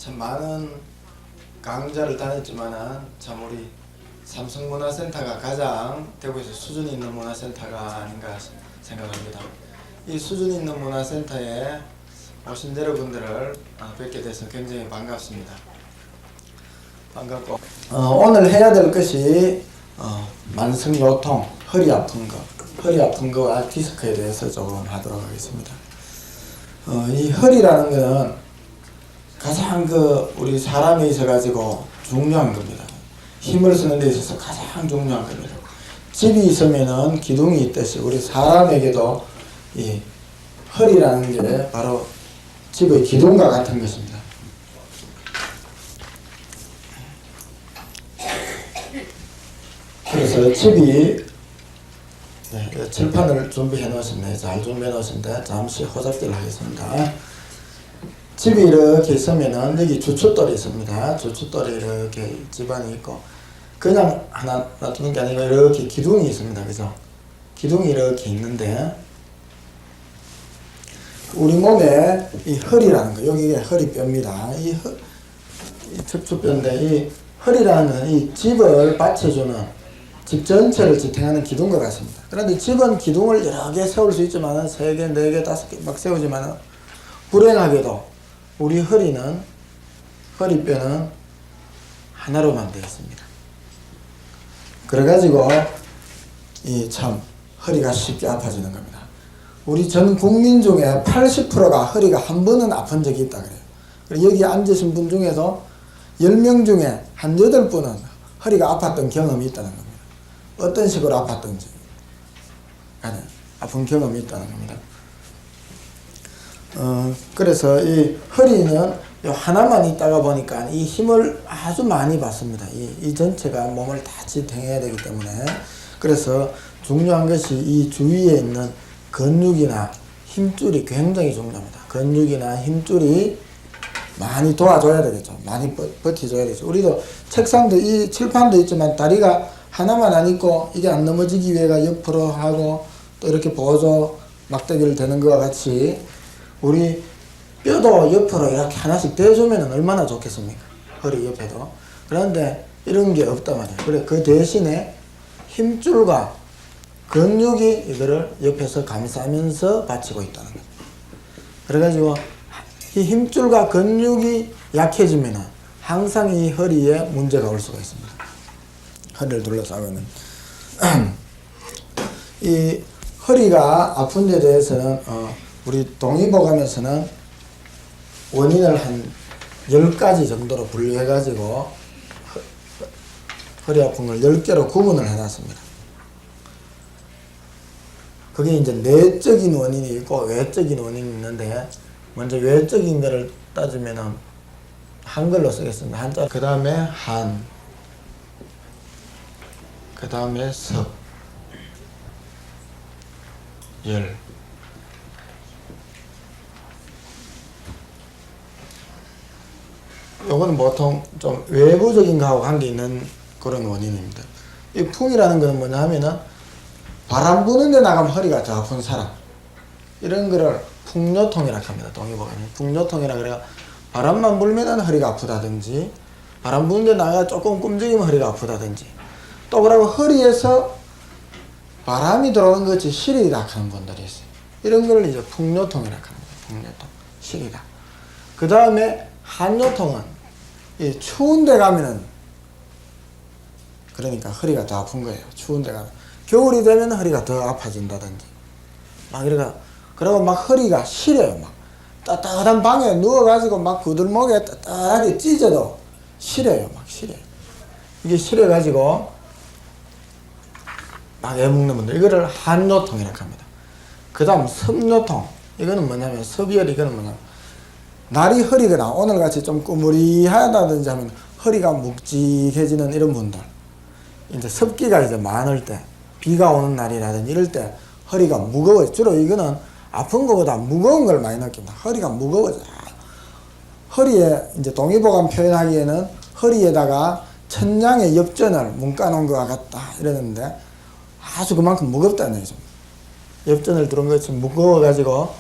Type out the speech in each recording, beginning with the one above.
참 많은 강좌를 다녔지만은 참 우리 삼성문화센터가 가장 대구에서 수준 있는 문화센터가 아닌가 생각합니다. 이 수준 있는 문화센터에 오신 여러분들을 뵙게 돼서 굉장히 반갑습니다. 반갑고 오늘 해야 될 것이 만성요통, 허리 아픈 거와 디스크에 대해서 조금 하도록 하겠습니다. 이 허리라는 것은 가장 우리 사람에 있어 가지고 중요한 겁니다. 힘을 쓰는 데 있어서 가장 중요한 겁니다. 집이 있으면은 기둥이 있듯이 우리 사람에게도 이 허리라는 게 바로 집의 기둥과 같은 것입니다. 그래서 집이 칠판을 준비해 놓으셨네. 잘 준비해 놓으신데 잠시 호작기를 하겠습니다. 집이 이렇게 있으면은 여기 주춧돌이 있습니다. 주춧돌이 이렇게 집안이 있고 그냥 하나 놔두는 게 아니고 이렇게 기둥이 있습니다. 그죠? 기둥이 이렇게 있는데 우리 몸에 이 허리라는 거, 여기가 허리뼈입니다. 이 척추뼈인데 이 허리라는 건 이 집을 받쳐주는 집 전체를 지탱하는 기둥과 같습니다. 그런데 집은 기둥을 여러 개 세울 수 있지만 3개, 4개, 5개 막 세우지만 불행하게도 우리 허리뼈는 하나로만 되어 있습니다. 그래가지고 이 참 허리가 쉽게 아파지는 겁니다. 우리 전 국민 중에 80%가 허리가 한 번은 아픈 적이 있다 그래요. 그리고 여기 앉으신 분 중에서 10명 중에 한 8분은 허리가 아팠던 경험이 있다는 겁니다. 어떤 식으로 아팠던지 아픈 경험이 있다는 겁니다. 그래서 이 허리는 하나만 있다가 보니까 이 힘을 아주 많이 받습니다. 이 전체가 몸을 다 지탱해야 되기 때문에. 그래서 중요한 것이 이 주위에 있는 근육이나 힘줄이 굉장히 중요합니다. 근육이나 힘줄이 많이 도와줘야 되겠죠. 많이 버텨줘야 되겠죠. 우리도 책상도 이 칠판도 있지만 다리가 하나만 안 있고 이게 안 넘어지기 위해가 옆으로 하고 또 이렇게 보조 막대기를 대는 것과 같이 우리 뼈도 옆으로 이렇게 하나씩 대주면 얼마나 좋겠습니까? 허리 옆에도. 그런데 이런 게 없단 말이에요. 그래 그 대신에 힘줄과 근육이 이거를 옆에서 감싸면서 받치고 있다는 거죠. 그래가지고 이 힘줄과 근육이 약해지면 항상 이 허리에 문제가 올 수가 있습니다. 허리를 둘러싸고 있는 이 허리가 아픈 데 대해서는 우리 동의보감에서는 원인을 한 10가지 정도로 분류해 가지고 허리 아픈 걸 10개로 구분을 해 놨습니다. 그게 이제 내적인 원인이 있고 외적인 원인이 있는데 먼저 외적인 거를 따지면은 한글로 쓰겠습니다. 한자. 그 다음에 한, 그 다음에 섭, 열. 요거는 보통 좀 외부적인 거하고 관계 있는 그런 원인입니다. 이 풍이라는 것은 뭐냐 하면은 바람 부는 데 나가면 허리가 더 아픈 사람. 이런 거를 풍요통이라고 합니다. 동의보감이. 풍요통이라 그래가 바람만 불면은 허리가 아프다든지 바람 부는 데 나가 조금 꿈직이면 허리가 아프다든지 또 그러고 허리에서 바람이 들어오는 것이 시리다 하는 분들이 있어요. 이런 걸 이제 풍요통이라고 합니다. 풍요통. 시리다. 그 다음에 한요통은 이 추운 데 가면은 그러니까 허리가 더 아픈 거예요. 추운 데 가면. 겨울이 되면 허리가 더 아파진다든지 막 이래가 그리고 막 허리가 시려요. 막 따뜻한 방에 누워가지고 막 구들목에 따뜻하게 찢어도 시려요. 막 시려요. 이게 시려가지고 막 애먹는 분들 이거를 한요통이라고 합니다. 그 다음 섭요통 이거는 뭐냐면 섭열 이거는 뭐냐면 날이 흐리거나 오늘같이 좀 꾸무리하다든지 하면 허리가 묵직해지는 이런 분들 이제 습기가 이제 많을 때 비가 오는 날이라든지 이럴 때 허리가 무거워요. 주로 이거는 아픈 것보다 무거운 걸 많이 느낍니다. 허리가 무거워져요. 허리에 이제 동의보감 표현하기에는 허리에다가 천냥의 엽전을 문까놓은 것과 같다 이러는데 아주 그만큼 무겁다는 얘기죠. 엽전을 들은 것이 무거워가지고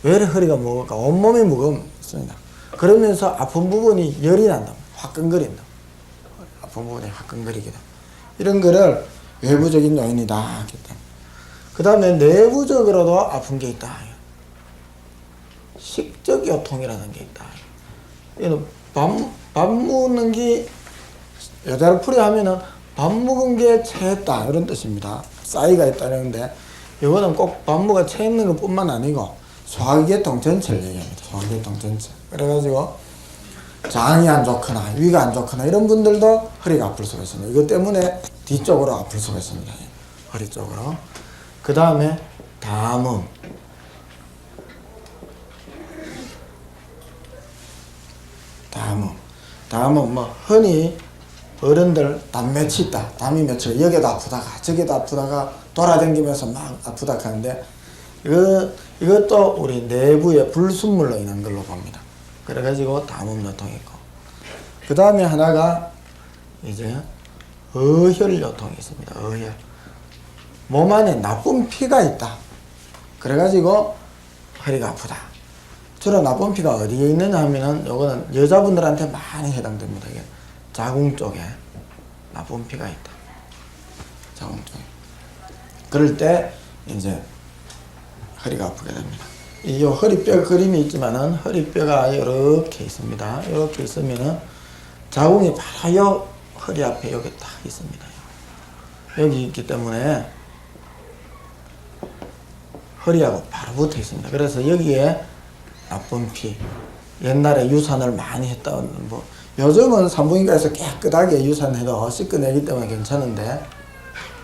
왜 이렇게 허리가 무거울까? 온몸이 무겁습니다. 그러면서 아픈 부분이 열이 난다. 화끈거린다. 아픈 부분이 화끈거리게 돼. 이런 거를 외부적인 요인이다. 그 다음에 내부적으로도 아픈 게 있다. 식적 요통이라는 게 있다. 이거는 밥 먹는 게 여자로 풀이하면은 밥 먹은 게 체했다 이런 뜻입니다. 싸이가 있다는데 이거는 꼭 밥 먹어 체했는 것뿐만 아니고 소화계통 전체를 얘기합니다. 소화계통 전체. 그래가지고 장이 안 좋거나 위가 안 좋거나 이런 분들도 허리가 아플 수가 있습니다. 이것 때문에 뒤쪽으로 아플 수가 있습니다. 허리 쪽으로. 그 다음에 담음. 담음 뭐 흔히 어른들 담 맺히 있다. 담이 맺혀 여기도 아프다가 저기도 아프다가 돌아다니면서 막 아프다 하는데 이것도 우리 내부의 불순물로 인한 걸로 봅니다. 그래가지고 담음 요통이 있고 그 다음에 하나가 이제 어혈 요통이 있습니다. 어혈. 몸 안에 나쁜 피가 있다. 그래가지고 허리가 아프다. 주로 나쁜 피가 어디에 있느냐 하면은 요거는 여자분들한테 많이 해당됩니다. 이게 자궁 쪽에 나쁜 피가 있다. 자궁 쪽에. 그럴 때 이제 허리가 아프게 됩니다. 이 허리뼈 그림이 있지만은 허리뼈가 이렇게 있습니다. 이렇게 있으면은 자궁이 바로 요 허리 앞에 여기 딱 있습니다. 여기 있기 때문에 허리하고 바로 붙어 있습니다. 그래서 여기에 나쁜 피, 옛날에 유산을 많이 했던 뭐 요즘은 산부인과에서 깨끗하게 유산해도 씻어내기 때문에 괜찮은데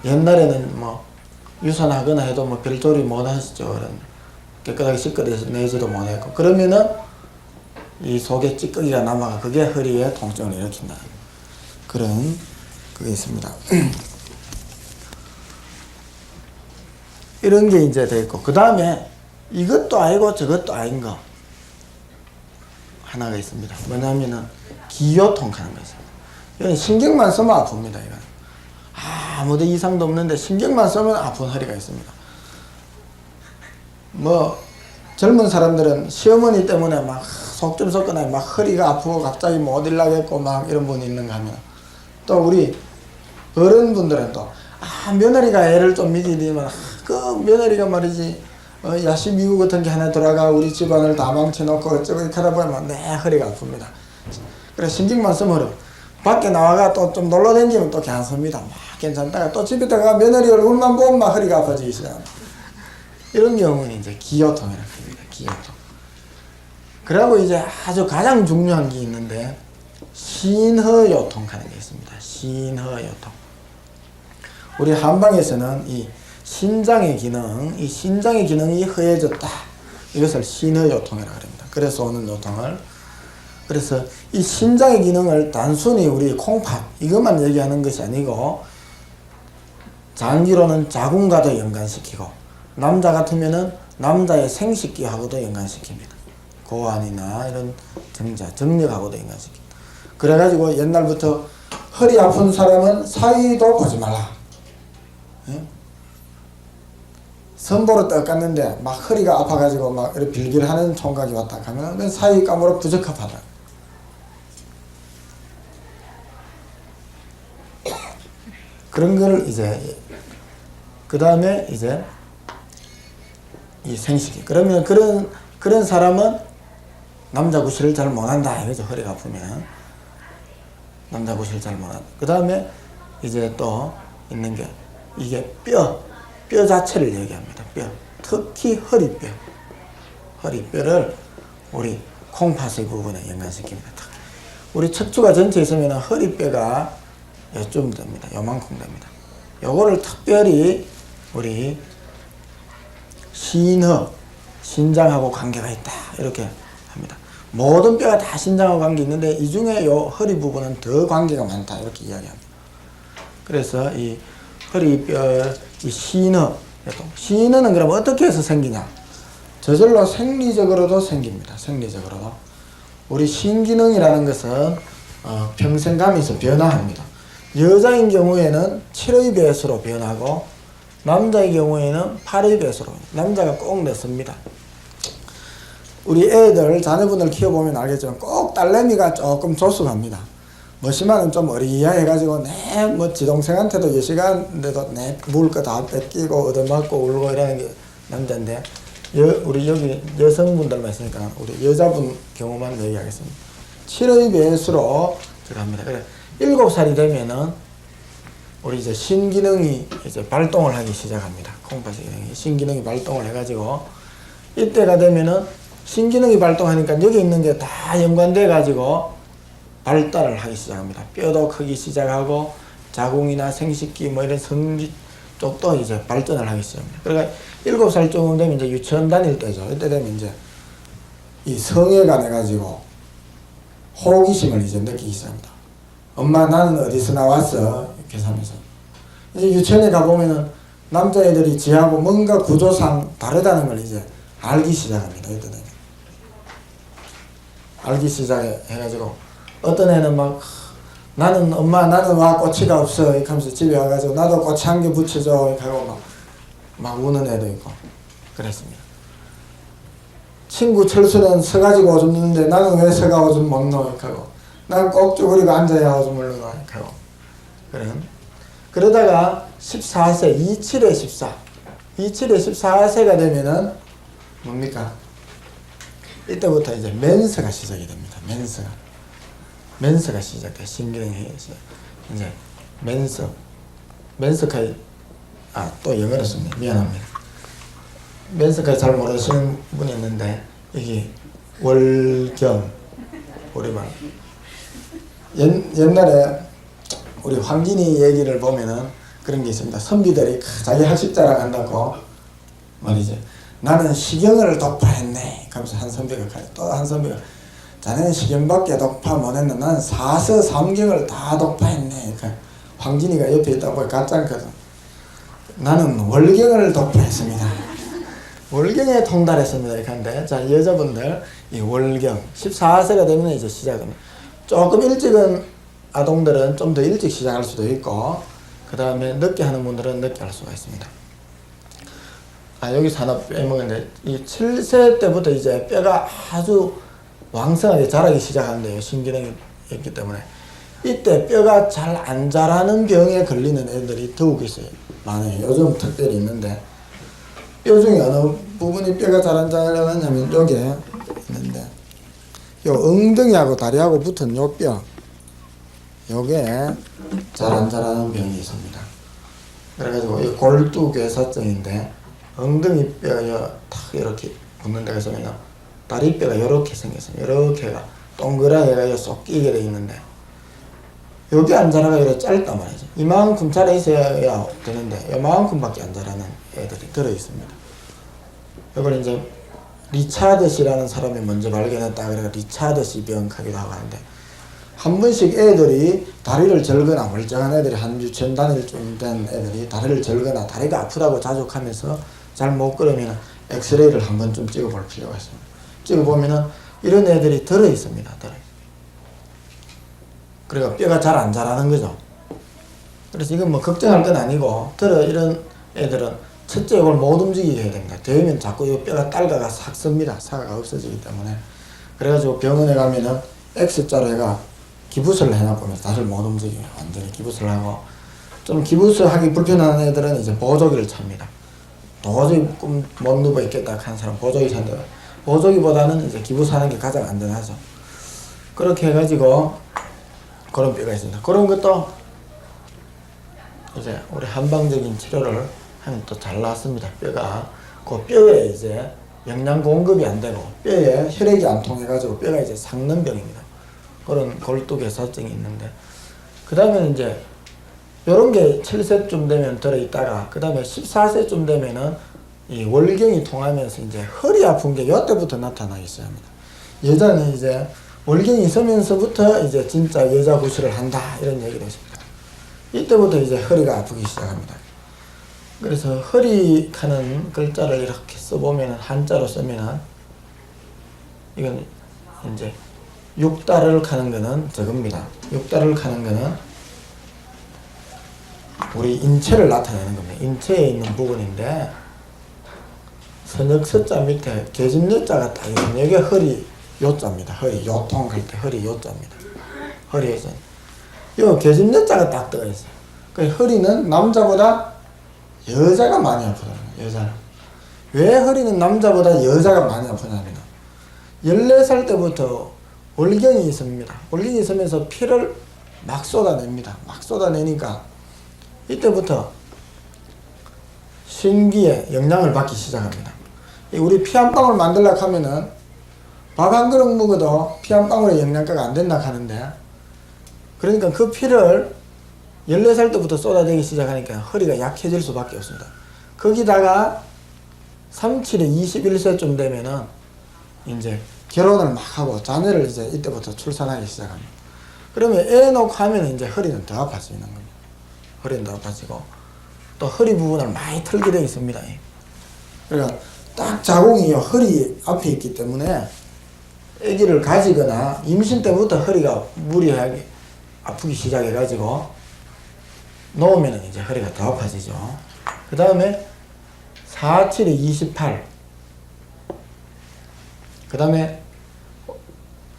옛날에는 뭐 유산하거나 해도 뭐 별조리 못 하시죠. 깨끗하게 씻어내지도 못했고 그러면은 이 속에 찌꺼기가 남아가 그게 허리에 통증을 일으킨다. 그런 그게 있습니다. 이런 게 이제 돼 있고 그 다음에 이것도 아니고 저것도 아닌 거 하나가 있습니다. 뭐냐면은 기요통 하는 거 있습니다. 이건 신경만 쓰면 아픕니다. 이건 아무도 이상도 없는데 신경만 쓰면 아픈 허리가 있습니다. 뭐 젊은 사람들은 시어머니 때문에 막 속 좀 썩거나 막 허리가 아프고 갑자기 못 일나겠고 막 이런 분이 있는가 하면 또 우리 어른분들은 또 며느리가 애를 좀 믿이면 그 며느리가 말이지 야시 미국 같은 게 하나 들어가 우리 집안을 다 망쳐놓고 어쩌고 이렇게 하다 보면 내 허리가 아픕니다. 그래 신경만 쓰면 어려워. 밖에 나와가 또 좀 놀러 다니면 또 괜찮습니다. 막 괜찮다가 또 집에 들어가 며느리 얼굴만 보면 막 허리가 아파지기 시작합니다. 이런 경우는 이제 기요통이라고 합니다. 기요통. 그리고 이제 아주 가장 중요한 게 있는데 신허요통 하는 게 있습니다. 신허요통. 우리 한방에서는 이 신장의 기능이 허해졌다. 이것을 신허요통이라고 합니다. 그래서 오는 요통을. 그래서 이 신장의 기능을 단순히 우리 콩팥 이것만 얘기하는 것이 아니고 장기로는 자궁과도 연관시키고 남자 같으면은 남자의 생식기하고도 연관시킵니다. 고환이나 이런 정력하고도 연관시킵니다. 그래가지고 옛날부터 허리 아픈 사람은 사위도 보지 말라. 예? 선보로 떡갔는데 막 허리가 아파가지고 막 이렇게 빌기를 하는 총각이 왔다 하면 사위 까무로 부적합하다. 그런 걸 이제 그 다음에 이제 이 생식기. 그러면 그런 사람은 남자 구실을 잘 못한다. 이거죠. 허리가 아프면 남자 구실을 잘 못한다. 그 다음에 이제 또 있는 게 이게 뼈 자체를 얘기합니다. 뼈. 특히 허리뼈를 우리 콩팥의 부분에 연관시킵니다. 우리 척추가 전체 있으면 허리뼈가 요쯤 됩니다. 요만큼 됩니다. 요거를 특별히 우리 신장하고 관계가 있다. 이렇게 합니다. 모든 뼈가 다 신장하고 관계 있는데 이 중에 요 허리 부분은 더 관계가 많다. 이렇게 이야기합니다. 그래서 이 허리뼈, 이 신어는 그럼 어떻게 해서 생기냐? 저절로 생리적으로도 생깁니다. 생리적으로도. 우리 신기능이라는 것은 평생 가면서 변화합니다. 여자인 경우에는 7의 배수로 변하고 남자의 경우에는 8의 배수로 남자가 꼭 넣습니다. 우리 애들, 자녀분들 키워보면 알겠지만 꼭 딸내미가 조금 조숙합니다. 머시마는 좀 어리야해가지고 뭐 지동생한테도 여시간인데도 먹을 거 다 뺏기고 얻어맞고 울고 이러는 게 남자인데, 우리 여기 여성분들만 있으니까 우리 여자분 경우만 얘기하겠습니다. 7의 배수로 들어갑니다. 그래 7살이 되면은 우리 이제 신기능이 이제 발동을 하기 시작합니다. 콩팥 기능이 신기능이 발동을 해가지고, 이때가 되면은 신기능이 발동하니까 여기 있는 게 다 연관돼 가지고 발달을 하기 시작합니다. 뼈도 크기 시작하고 자궁이나 생식기 뭐 이런 성기 쪽도 이제 발전을 하기 시작합니다. 그러니까 7살쯤 되면 이제 유치원 다닐 때죠. 이때 되면 이제 이 성애가 돼가지고 호기심을 이제 느끼기 시작합니다. 엄마 나는 어디서 나왔어? 이렇게 하면서 이제 유치원에 가보면은 남자애들이 지하고 뭔가 구조상 다르다는 걸 이제 알기 시작합니다. 이때 되면 알기 시작해가지고 어떤 애는 막 나는 엄마 나는 와 꼬치가 없어 이렇게 하면서 집에 와가지고 나도 꼬치 한 개 붙여줘 이렇게 하고 막 우는 애도 있고 그랬습니다. 친구 철수는 서가지고 오줌 누는데 나는 왜 서가 오줌 못 넣어 이렇게 하고, 난 꼭 쭈그리고 앉아야 오줌을 누나 이렇게 하고 그러다가 14세 27에 14 27에 14세가 되면은 뭡니까? 이때부터 이제 멘스가 시작이 됩니다. 멘스가 시작돼. 신기능이 이제 멘스카이 또 영어로 썼네. 미안합니다. 멘스카이 잘 모르시는 분이 있는데 이게 월경 우리말 옛날에 우리 황진이 얘기를 보면은 그런 게 있습니다. 선비들이 자기 학식 자랑한다고 말이죠. 나는 시경을 독파했네. 그러면서 한 선비가 가요. 또 한 선비가 자네는 시경밖에 독파 못했는데 나는 사서 삼경을 다 독파했네. 그러니까 황진이가 옆에 있다고 보니까 가짜거든. 나는 월경을 독파했습니다. 월경에 통달했습니다. 이렇게 하는데, 자 여자분들 이 월경 14세가 되면 이제 시작합니다. 조금 일찍은 아동들은 좀 더 일찍 시작할 수도 있고, 그 다음에 늦게 하는 분들은 늦게 할 수가 있습니다. 여기서 하나 빼먹었는데, 이 7세 때부터 이제 뼈가 아주 왕성하게 자라기 시작하는데요. 신기능이 있기 때문에. 이때 뼈가 잘 안 자라는 병에 걸리는 애들이 더욱 있어요. 많아요. 요즘 특별히 있는데, 뼈 중에 어느 부분이 뼈가 잘 안 자라냐면 여기에 있는데, 요 엉덩이하고 다리하고 붙은 요 뼈, 요게 잘 안 자라는 병이 있습니다. 그래가지고 이 골두괴사증인데, 엉덩이 뼈가 탁 이렇게 붙는 데가 있으면 다리뼈가 이렇게 생겼어요. 이렇게가 동그랗게 쏙 끼게 돼 있는데, 여기 안 자라가 이렇게 짧단 말이죠. 이만큼 자라 있어야 되는데 이만큼밖에 안 자라는 애들이 들어 있습니다. 이걸 이제 리차드시라는 사람이 먼저 발견했다. 그래서 리차드시 병 하기도 하고 하는데, 한 번씩 애들이 다리를 절거나, 멀쩡한 애들이 한 유치원 다닐 쯤 된 애들이 다리를 절거나 다리가 아프다고 자족하면서 잘 못 걸으면 엑스레이를 한 번쯤 찍어볼 필요가 있습니다. 찍어보면은 이런 애들이 들어 있습니다. 그러니까 뼈가 잘 안 자라는 거죠. 그래서 이건 뭐 걱정할 건 아니고, 이런 애들은 첫째 이걸 못 움직이게 해야 됩니다. 되면 자꾸 이 뼈가 딸가가 싹 씁니다. 사가 없어지기 때문에. 그래가지고 병원에 가면은 X자로 해가 기부스를 해놔보면 다들 못 움직여요. 완전히 기부스를 하고, 좀 기부스 하기 불편한 애들은 이제 보조기를 찹니다. 도저히 못 누워 있겠다 하는 사람 보조기 찬다. 보조기보다는 이제 기부스 하는 게 가장 안전하죠. 그렇게 해가지고 그런 뼈가 있습니다. 그런 것도 이제 우리 한방적인 치료를 하면 또 잘 나왔습니다. 뼈가 그 뼈에 이제 영양 공급이 안 되고 뼈에 혈액이 안 통해가지고 뼈가 이제 삭는 병입니다. 그런 골두괴사증이 있는데, 그 다음에 이제 요런 게 7세쯤 되면 들어있다가, 그 다음에 14세쯤 되면은 이 월경이 통하면서 이제 허리 아픈 게 요때부터 나타나기 시작합니다. 여자는 이제 월경이 있으면서부터 이제 진짜 여자 구실을 한다, 이런 얘기를 했습니다. 이때부터 이제 허리가 아프기 시작합니다. 그래서 허리 하는 글자를 이렇게 써보면, 한자로 쓰면은, 이건 이제 육다를 가는 거는 저겁니다. 육다를 가는 거는 우리 인체를 나타내는 겁니다. 인체에 있는 부분인데, 선역 서자 밑에 계집 여자가 딱 있으면 여기 허리 요자입니다. 허리 요통 할 때 허리 요자입니다. 허리 요자. 요 계집 여자가 딱 떠 있어요. 그 허리는 남자보다 여자가 많이 아프다. 여자는. 왜 허리는 남자보다 여자가 많이 아프냐면 14살 때부터 월경이 있습니다. 월경이 있으면서 피를 막 쏟아냅니다. 막 쏟아내니까 이때부터 신기에 영향을 받기 시작합니다. 우리 피 한 방울 만들려고 하면은 밥 한 그릇 먹어도 피 한 방울의 영양가가 안 된다 하는데, 그러니까 그 피를 14살 때부터 쏟아내기 시작하니까 허리가 약해질 수밖에 없습니다. 거기다가 37에 21세쯤 되면은 이제 결혼을 막 하고 자녀를 이제 이때부터 출산하기 시작합니다. 그러면 애 놓고 하면 이제 허리는 더 아파지는 겁니다. 허리는 더 아파지고 또 허리 부분을 많이 털게 되어 있습니다. 그러니까 딱 자궁이 허리 앞에 있기 때문에 아기를 가지거나 임신 때부터 허리가 무리하게 아프기 시작해가지고 놓으면 이제 허리가 더 아파지죠. 그 다음에 4, 7에 28. 그 다음에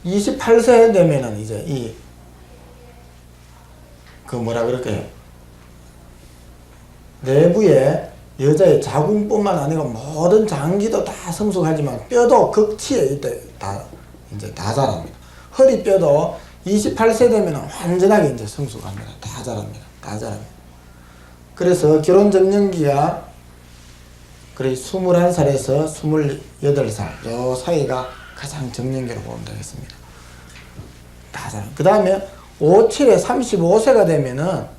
28세 되면은 이제 뭐라 그럴까요? 내부에 여자의 자궁뿐만 아니고 모든 장기도 다 성숙하지만 뼈도 극치에 이때 다 자랍니다. 허리뼈도 28세 되면 완전하게 이제 성숙합니다. 다 자랍니다. 다 자랍니다. 그래서 결혼 적령기가 그래 21살에서 28살 요 사이가 가장 적령기로 보면 되겠습니다. 다 자랍니다. 그 다음에 5, 7에 35세가 되면은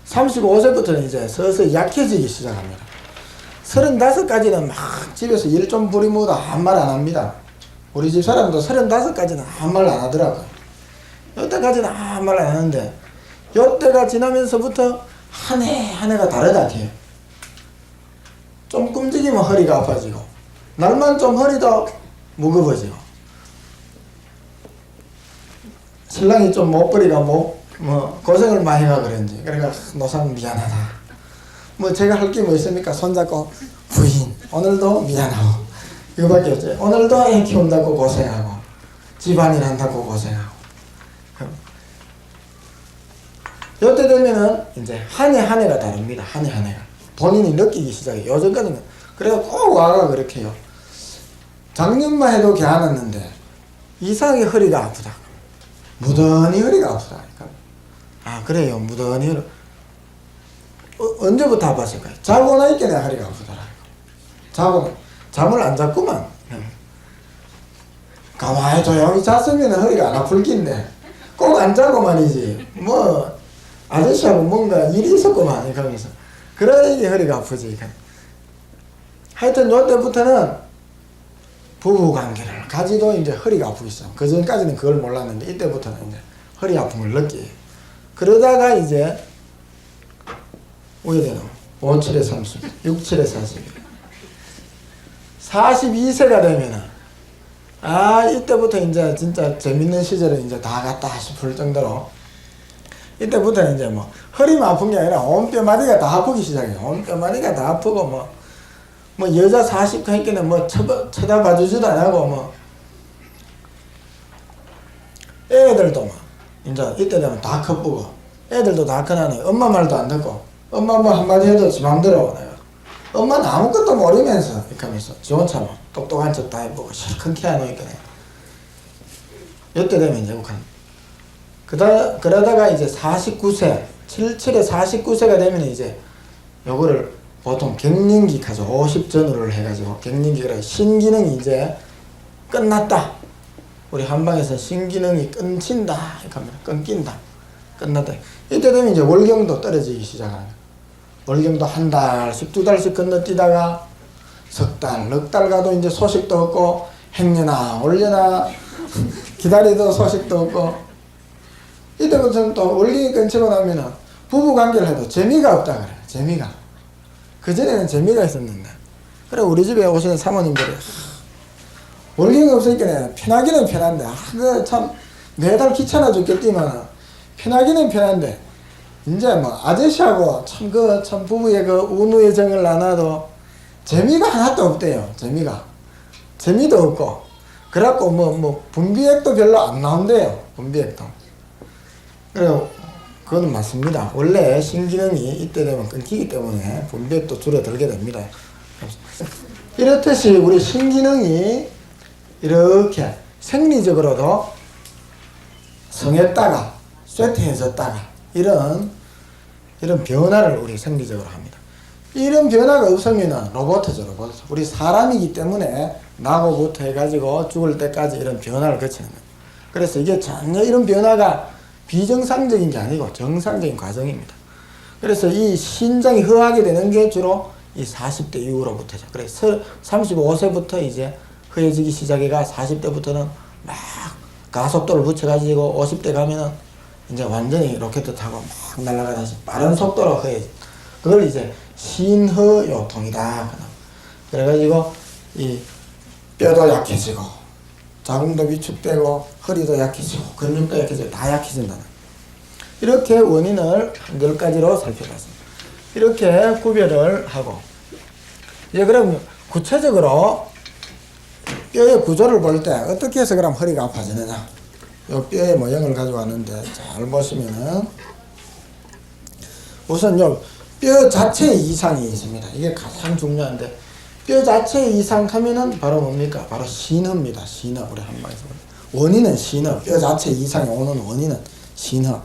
35세부터는 이제 서서히 약해지기 시작합니다. 35까지는 막 집에서 일 좀 부리면 아무 말 안 합니다. 우리 집 사람도 35까지는 아무 말 안 하더라고요. 이때까지는 아무 말 안 하는데 이때가 지나면서부터 한 해 한 해가 다르다 해요. 좀 끔찍이면 허리가 아파지고 날만 좀 허리도 무거워지고 신랑이 좀 못버리가 고생을 많이 해가 그런지 그러니까 노상 미안하다. 뭐 제가 할 게 뭐 있습니까? 손잡고 부인 오늘도 미안하고 이거밖에 없죠. 오늘도 애 키운다고 고생하고 집안일 한다고 고생하고 이때 되면은 이제 한 해 한 해가 다릅니다. 한 해 한 해가 본인이 느끼기 시작해요. 요즘까지는 그래서 꼭 와가 그렇게 해요. 작년만 해도 괜찮았는데 이상하게 허리가 아프다. 무던히 허리가 아프다. 아 그래요. 무던히 언제부터 아팠을까요? 자고 나니까 내 허리가 아프더라. 잠을 안 잤구만. 가만히 조용히 잤으면 허리가 안 아플 낀데 꼭 안 자고 말이지. 뭐 아저씨하고 뭔가 일이 있었구만 이러면서 그러니 허리가 아프지. 하여튼 요때부터는 부부관계를 가지도 이제 허리가 아프기 시작. 그 전까지는 그걸 몰랐는데 이때부터는 이제 허리 아픔을 느끼. 그러다가 이제 어떻게 되나? 5, 7에 30, 6, 7에 40. 42세가 되면은 이때부터 이제 진짜 재밌는 시절은 이제 다 갔다 싶을 정도로 이때부터는 이제 뭐 허리만 아픈 게 아니라 온 뼈마디가 다 아프기 시작해요. 온 뼈마디가 다 아프고 뭐 여자 40 하니까 뭐 쳐다봐주지도 안 하고 뭐 애들도 막 이제 이때 되면 다 커쁘고 애들도 다 커나네. 엄마 말도 안 듣고 엄마 뭐 한마디 해도 지 맘대로 내가 엄마는 아무것도 모르면서 이렇게 하면서 지 혼자 뭐 똑똑한 척 다 해보고 실컷 키워놓으니까 이때 되면 이제 북한 그러다가 이제 49세 77에 49세가 되면 이제 요거를 보통 갱년기 가죠. 50 전후를 해가지고 갱년기가 신기능이 이제 끝났다. 우리 한방에서 신기능이 끊긴다 이렇게 합니다. 끊긴다. 끝났다. 이때 되면 이제 월경도 떨어지기 시작하는 거예요. 월경도 한 달씩 두 달씩 건너뛰다가 석 달, 넉 달 가도 이제 소식도 없고 행여나 올려나 기다리도 소식도 없고 이때부터는 또 월경이 끊치고 나면은 부부관계를 해도 재미가 없다 그래요. 재미가. 그전에는 재미가 있었는데 그래 우리 집에 오시는 사모님들이 월경이 없으니까 편하기는 편한데 참 매달 귀찮아 죽겠지만 편하기는 편한데 이제 뭐 아저씨하고 참 부부의 그 운우의 정을 나눠도 재미가 하나도 없대요. 재미도 없고. 그래갖고 뭐 분비액도 별로 안 나온대요. 분비액도. 그래요. 그건 맞습니다. 원래 신기능이 이때 되면 끊기기 때문에 분비액도 줄어들게 됩니다. 이렇듯이 우리 신기능이 이렇게 생리적으로도 성했다가 쇠퇴해졌다가 이런 변화를 우리 생리적으로 합니다. 이런 변화가 없으면 로봇이죠. 로봇. 우리 사람이기 때문에 나고부터 해가지고 죽을 때까지 이런 변화를 거치는 거예요. 그래서 이게 전혀 이런 변화가 비정상적인 게 아니고 정상적인 과정입니다. 그래서 이 신장이 허하게 되는 게 주로 이 40대 이후로부터죠. 그래서 35세부터 이제 허해지기 시작해가 40대부터는 막 가속도를 붙여가지고 50대 가면은 이제 완전히 로켓 타고 막 날아가다시 빠른 속도로 허해지. 그걸 이제 신허요통이다. 그래가지고 이 뼈도 약해지고 자궁도 위축되고 허리도 약해지고 근육도 약해지고 다 약해진다는 이렇게 원인을 10가지로 살펴봤습니다. 이렇게 구별을 하고 이제 그럼 구체적으로 뼈의 구조를 볼 때 어떻게 해서 그럼 허리가 아파지느냐 요 뼈의 모형을 가지고 왔는데 잘 보시면은 우선 요 뼈 자체에 이상이 있습니다. 이게 가장 중요한데 뼈 자체에 이상하면은 바로 뭡니까? 바로 신허입니다. 신허. 우리 한마디로 원인은 신허. 뼈 자체 이상이 오는 원인은 신허.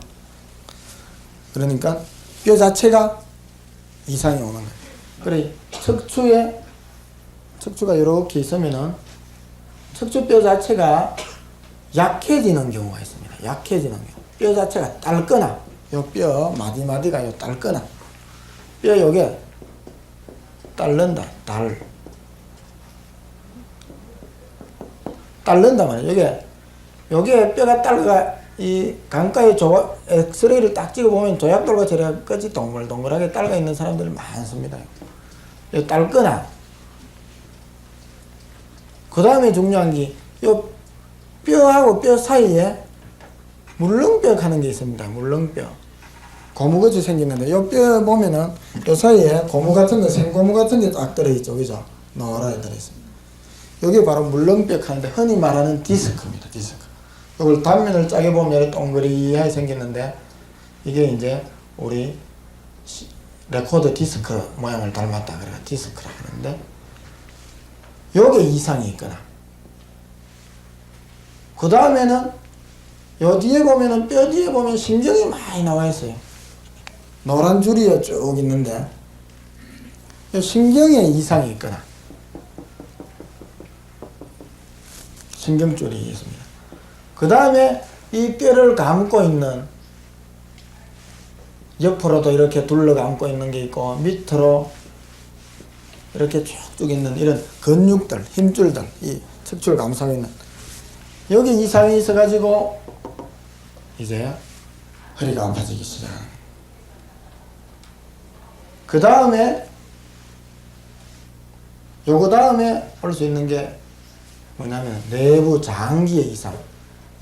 그러니까 뼈 자체가 이상이 오는 거예요. 그래 척추가 이렇게 있으면은 척추뼈 자체가 약해지는 경우가 있습니다. 약해지는 경우. 뼈 자체가 닳거나 요 뼈 마디마디가 요 닳거나 뼈 요게 닳는다. 닳는다 말이에요. 요게 뼈가 닳아가 이 강가에 엑스레이를 딱 찍어보면 조약돌과 저래까지 동글동글하게 닳아 있는 사람들이 많습니다. 요 닳거나 그 다음에 중요한 게 요 뼈하고 뼈 사이에 물렁뼈 하는 게 있습니다. 물렁뼈. 고무같이 생기는데 요 뼈 보면은 요 사이에 고무 같은 거 생고무 같은 게 딱 들어있죠. 그죠? 노랗게 들어있습니다. 여기 바로 물렁뼈 하는데 흔히 말하는 디스크입니다. 디스크. 이걸 단면을 짜게 보면 이렇게 동그리하게 생겼는데 이게 이제 우리 레코드 디스크 모양을 닮았다. 그래 디스크라 그러는데 요게 이상이 있거나 그 다음에는 요 뒤에 보면은 뼈 뒤에 보면 신경이 많이 나와 있어요. 노란 줄이 쭉 있는데 요 신경에 이상이 있거나 신경줄이 있습니다. 그 다음에 이 뼈를 감고 있는 옆으로도 이렇게 둘러 감고 있는 게 있고 밑으로 이렇게 쭉쭉 있는 이런 근육들, 힘줄들, 이 척추를 감싸고 있는 여기 이상이 있어가지고 이제 허리가 아파지기 시작합니다. 그 다음에 요거 다음에 볼 수 있는 게 뭐냐면 내부 장기의 이상.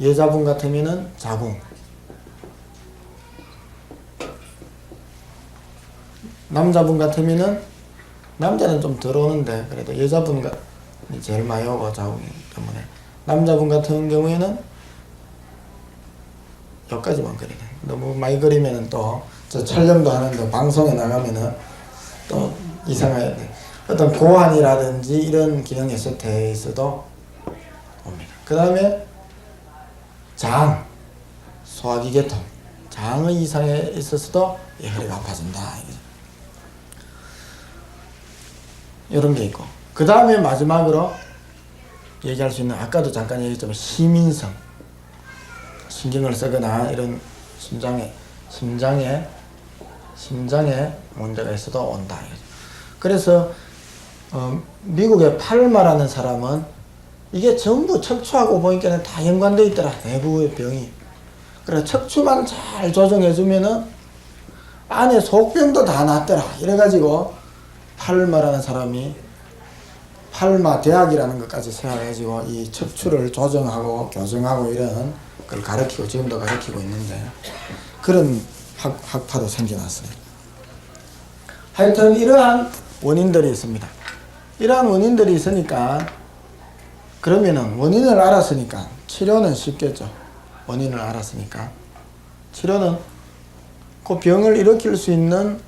여자분 같으면은 자궁, 남자분 같으면은 남자는 좀 덜 오는데 그래도 여자분가 제일 많이 오고 자궁이 때문에 남자분 같은 경우에는 여기까지만 그리네. 너무 많이 그리면은 또 저 촬영도 하는데 방송에 나가면은 또 이상하게 어떤 고환이라든지 이런 기능에 쇠퇴해 있어도 옵니다. 그 다음에 장, 소화기 계통, 장의 이상에 있어서도 허리가 아파진다. 이런 게 있고 그 다음에 마지막으로 얘기할 수 있는 아까도 잠깐 얘기했지만 시민성, 신경을 쓰거나 이런 심장에 문제가 있어도 온다. 그래서 미국의 팔마라는 사람은 이게 전부 척추하고 보니까 다 연관되어 있더라. 내부의 병이. 그래 척추만 잘 조정해주면은 안에 속병도 다 낫더라. 이래가지고 팔마라는 사람이 팔마 대학이라는 것까지 세워가지고 이 척추를 조정하고 교정하고 이런 걸 가르치고 지금도 가르치고 있는데 그런 학파도 생겨났어요. 하여튼 이러한 원인들이 있습니다. 이러한 원인들이 있으니까 그러면은 원인을 알았으니까 치료는 쉽겠죠. 원인을 알았으니까 치료는 그 병을 일으킬 수 있는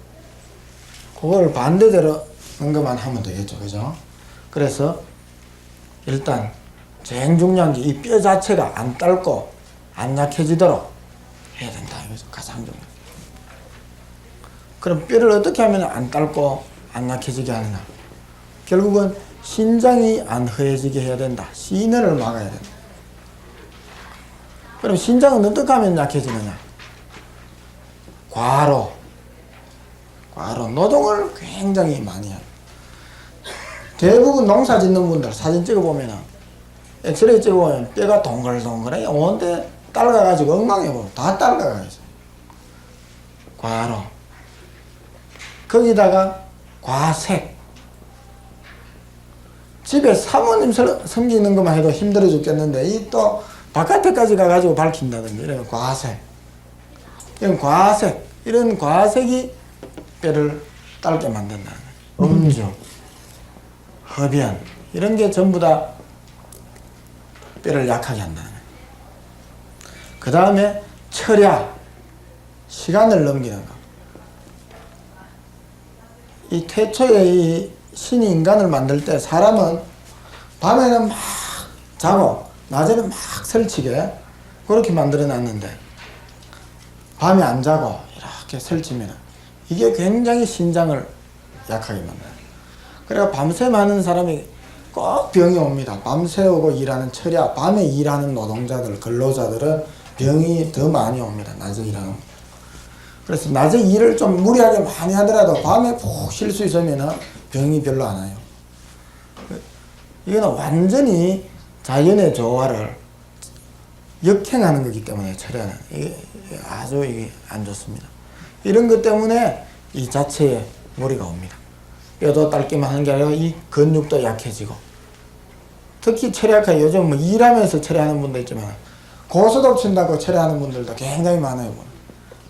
그걸 반대대로 한 것만 하면 되겠죠. 그죠? 그래서 일단 제일 중요한 게 이 뼈 자체가 안 닳고 안 약해지도록 해야 된다. 이거죠. 가장 중요한. 그럼 뼈를 어떻게 하면 안 닳고 안 약해지게 하느냐? 결국은 신장이 안 허해지게 해야 된다. 신혈을 막아야 된다. 그럼 신장은 어떻게 하면 약해지느냐? 과로 노동을 굉장히 많이 해요. 대부분 농사 짓는 분들 사진 찍어보면은 엑스레이 찍어보면 뼈가 동글동글해 온데 딸가가지고 엉망해보고 다 딸가가 있어. 과로 거기다가 과색 집에 사모님 섬기는 것만 해도 힘들어 죽겠는데 이 또 바깥에까지 가가지고 밝힌다든지 이런 과색 이런 과색이 뼈를 닳게 만든다. 음주, 흡연 이런 게 전부 다 뼈를 약하게 한다. 그 다음에 철야, 시간을 넘기는 거. 이 태초에 이 신이 인간을 만들 때 사람은 밤에는 막 자고 낮에는 막 설치게 그렇게 만들어 놨는데 밤에 안 자고 이렇게 설치면 이게 굉장히 신장을 약하게 만들어요. 그래서 밤새 많은 사람이 꼭 병이 옵니다. 밤새우고 일하는 철야, 밤에 일하는 노동자들, 근로자들은 병이 더 많이 옵니다. 낮에 일하는. 그래서 낮에 일을 좀 무리하게 많이 하더라도 밤에 푹 쉴 수 있으면 병이 별로 안 와요. 이거는 완전히 자연의 조화를 역행하는 거기 때문에 철야는 이게 아주 이게 안 좋습니다. 이런 것 때문에 이 자체에 무리가 옵니다. 뼈도 닳기만 하는 게 아니라 이 근육도 약해지고 특히 철야가 요즘 뭐 일하면서 철야하는 분도 있지만 고스톱 친다고 철야하는 분들도 굉장히 많아요.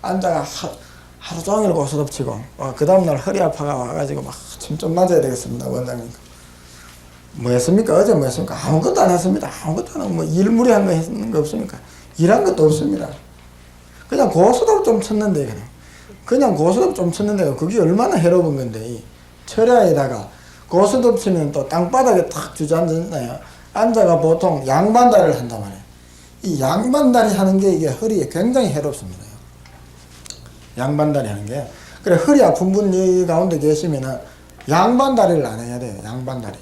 앉아가 하루 종일 고스톱 치고 그 다음날 허리 아파가 와가지고 막 침 좀 맞아야 되겠습니다. 원장님 뭐 했습니까? 어제 뭐 했습니까? 아무것도 안 했습니다. 아무것도 안 하고 뭐 일무리한 거 했는 거 없습니까? 일한 것도 없습니다. 그냥 고스톱 좀 쳤는데 그냥 고스톱 좀 쳤는데 그게 얼마나 해로운 건데 이 철야에다가 고스톱 치면 또 땅바닥에 탁 주저앉잖아요. 앉아가 보통 양반다리를 한단 말이에요. 이 양반다리 하는 게 이게 허리에 굉장히 해롭습니다. 양반다리 하는 게. 그래 허리 아픈 분이 가운데 계시면은 양반다리를 안 해야 돼요. 양반다리.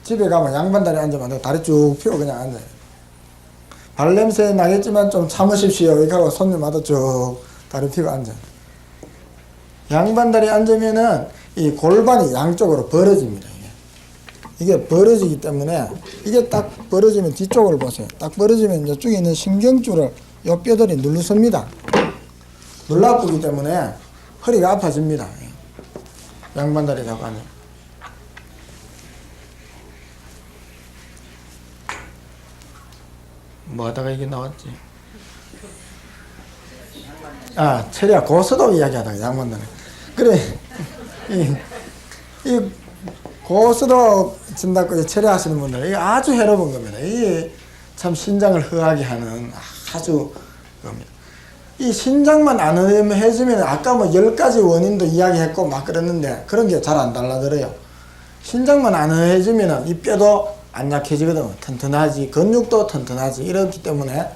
집에 가면 양반다리 앉으면 다리 쭉 펴고 그냥 앉아요. 발냄새 나겠지만 좀 참으십시오. 이렇게 하고 손님마다 쭉 다리 펴고 앉아요. 양반다리 앉으면은 이 골반이 양쪽으로 벌어집니다. 이게 벌어지기 때문에 이게 딱 벌어지면 뒤쪽을 보세요. 딱 벌어지면 이쪽에 있는 신경줄을 요 뼈들이 눌러섭니다. 눌러 아프기 때문에 허리가 아파집니다. 양반다리 자고 앉아. 뭐 하다가 이게 나왔지? 철야 고스톱 이야기하다가 양반다리. 그래 이 고스톱 친다고 철야 하시는 분들 이게 아주 해로운 겁니다. 이게 참 신장을 허하게 하는 아주 겁니다. 이 신장만 안 해주면 아까 뭐 10가지 원인도 이야기했고 막 그랬는데 그런 게 잘 안 달라들어요. 신장만 안 해주면 이 뼈도 안 약해지거든. 튼튼하지, 근육도 튼튼하지. 이렇기 때문에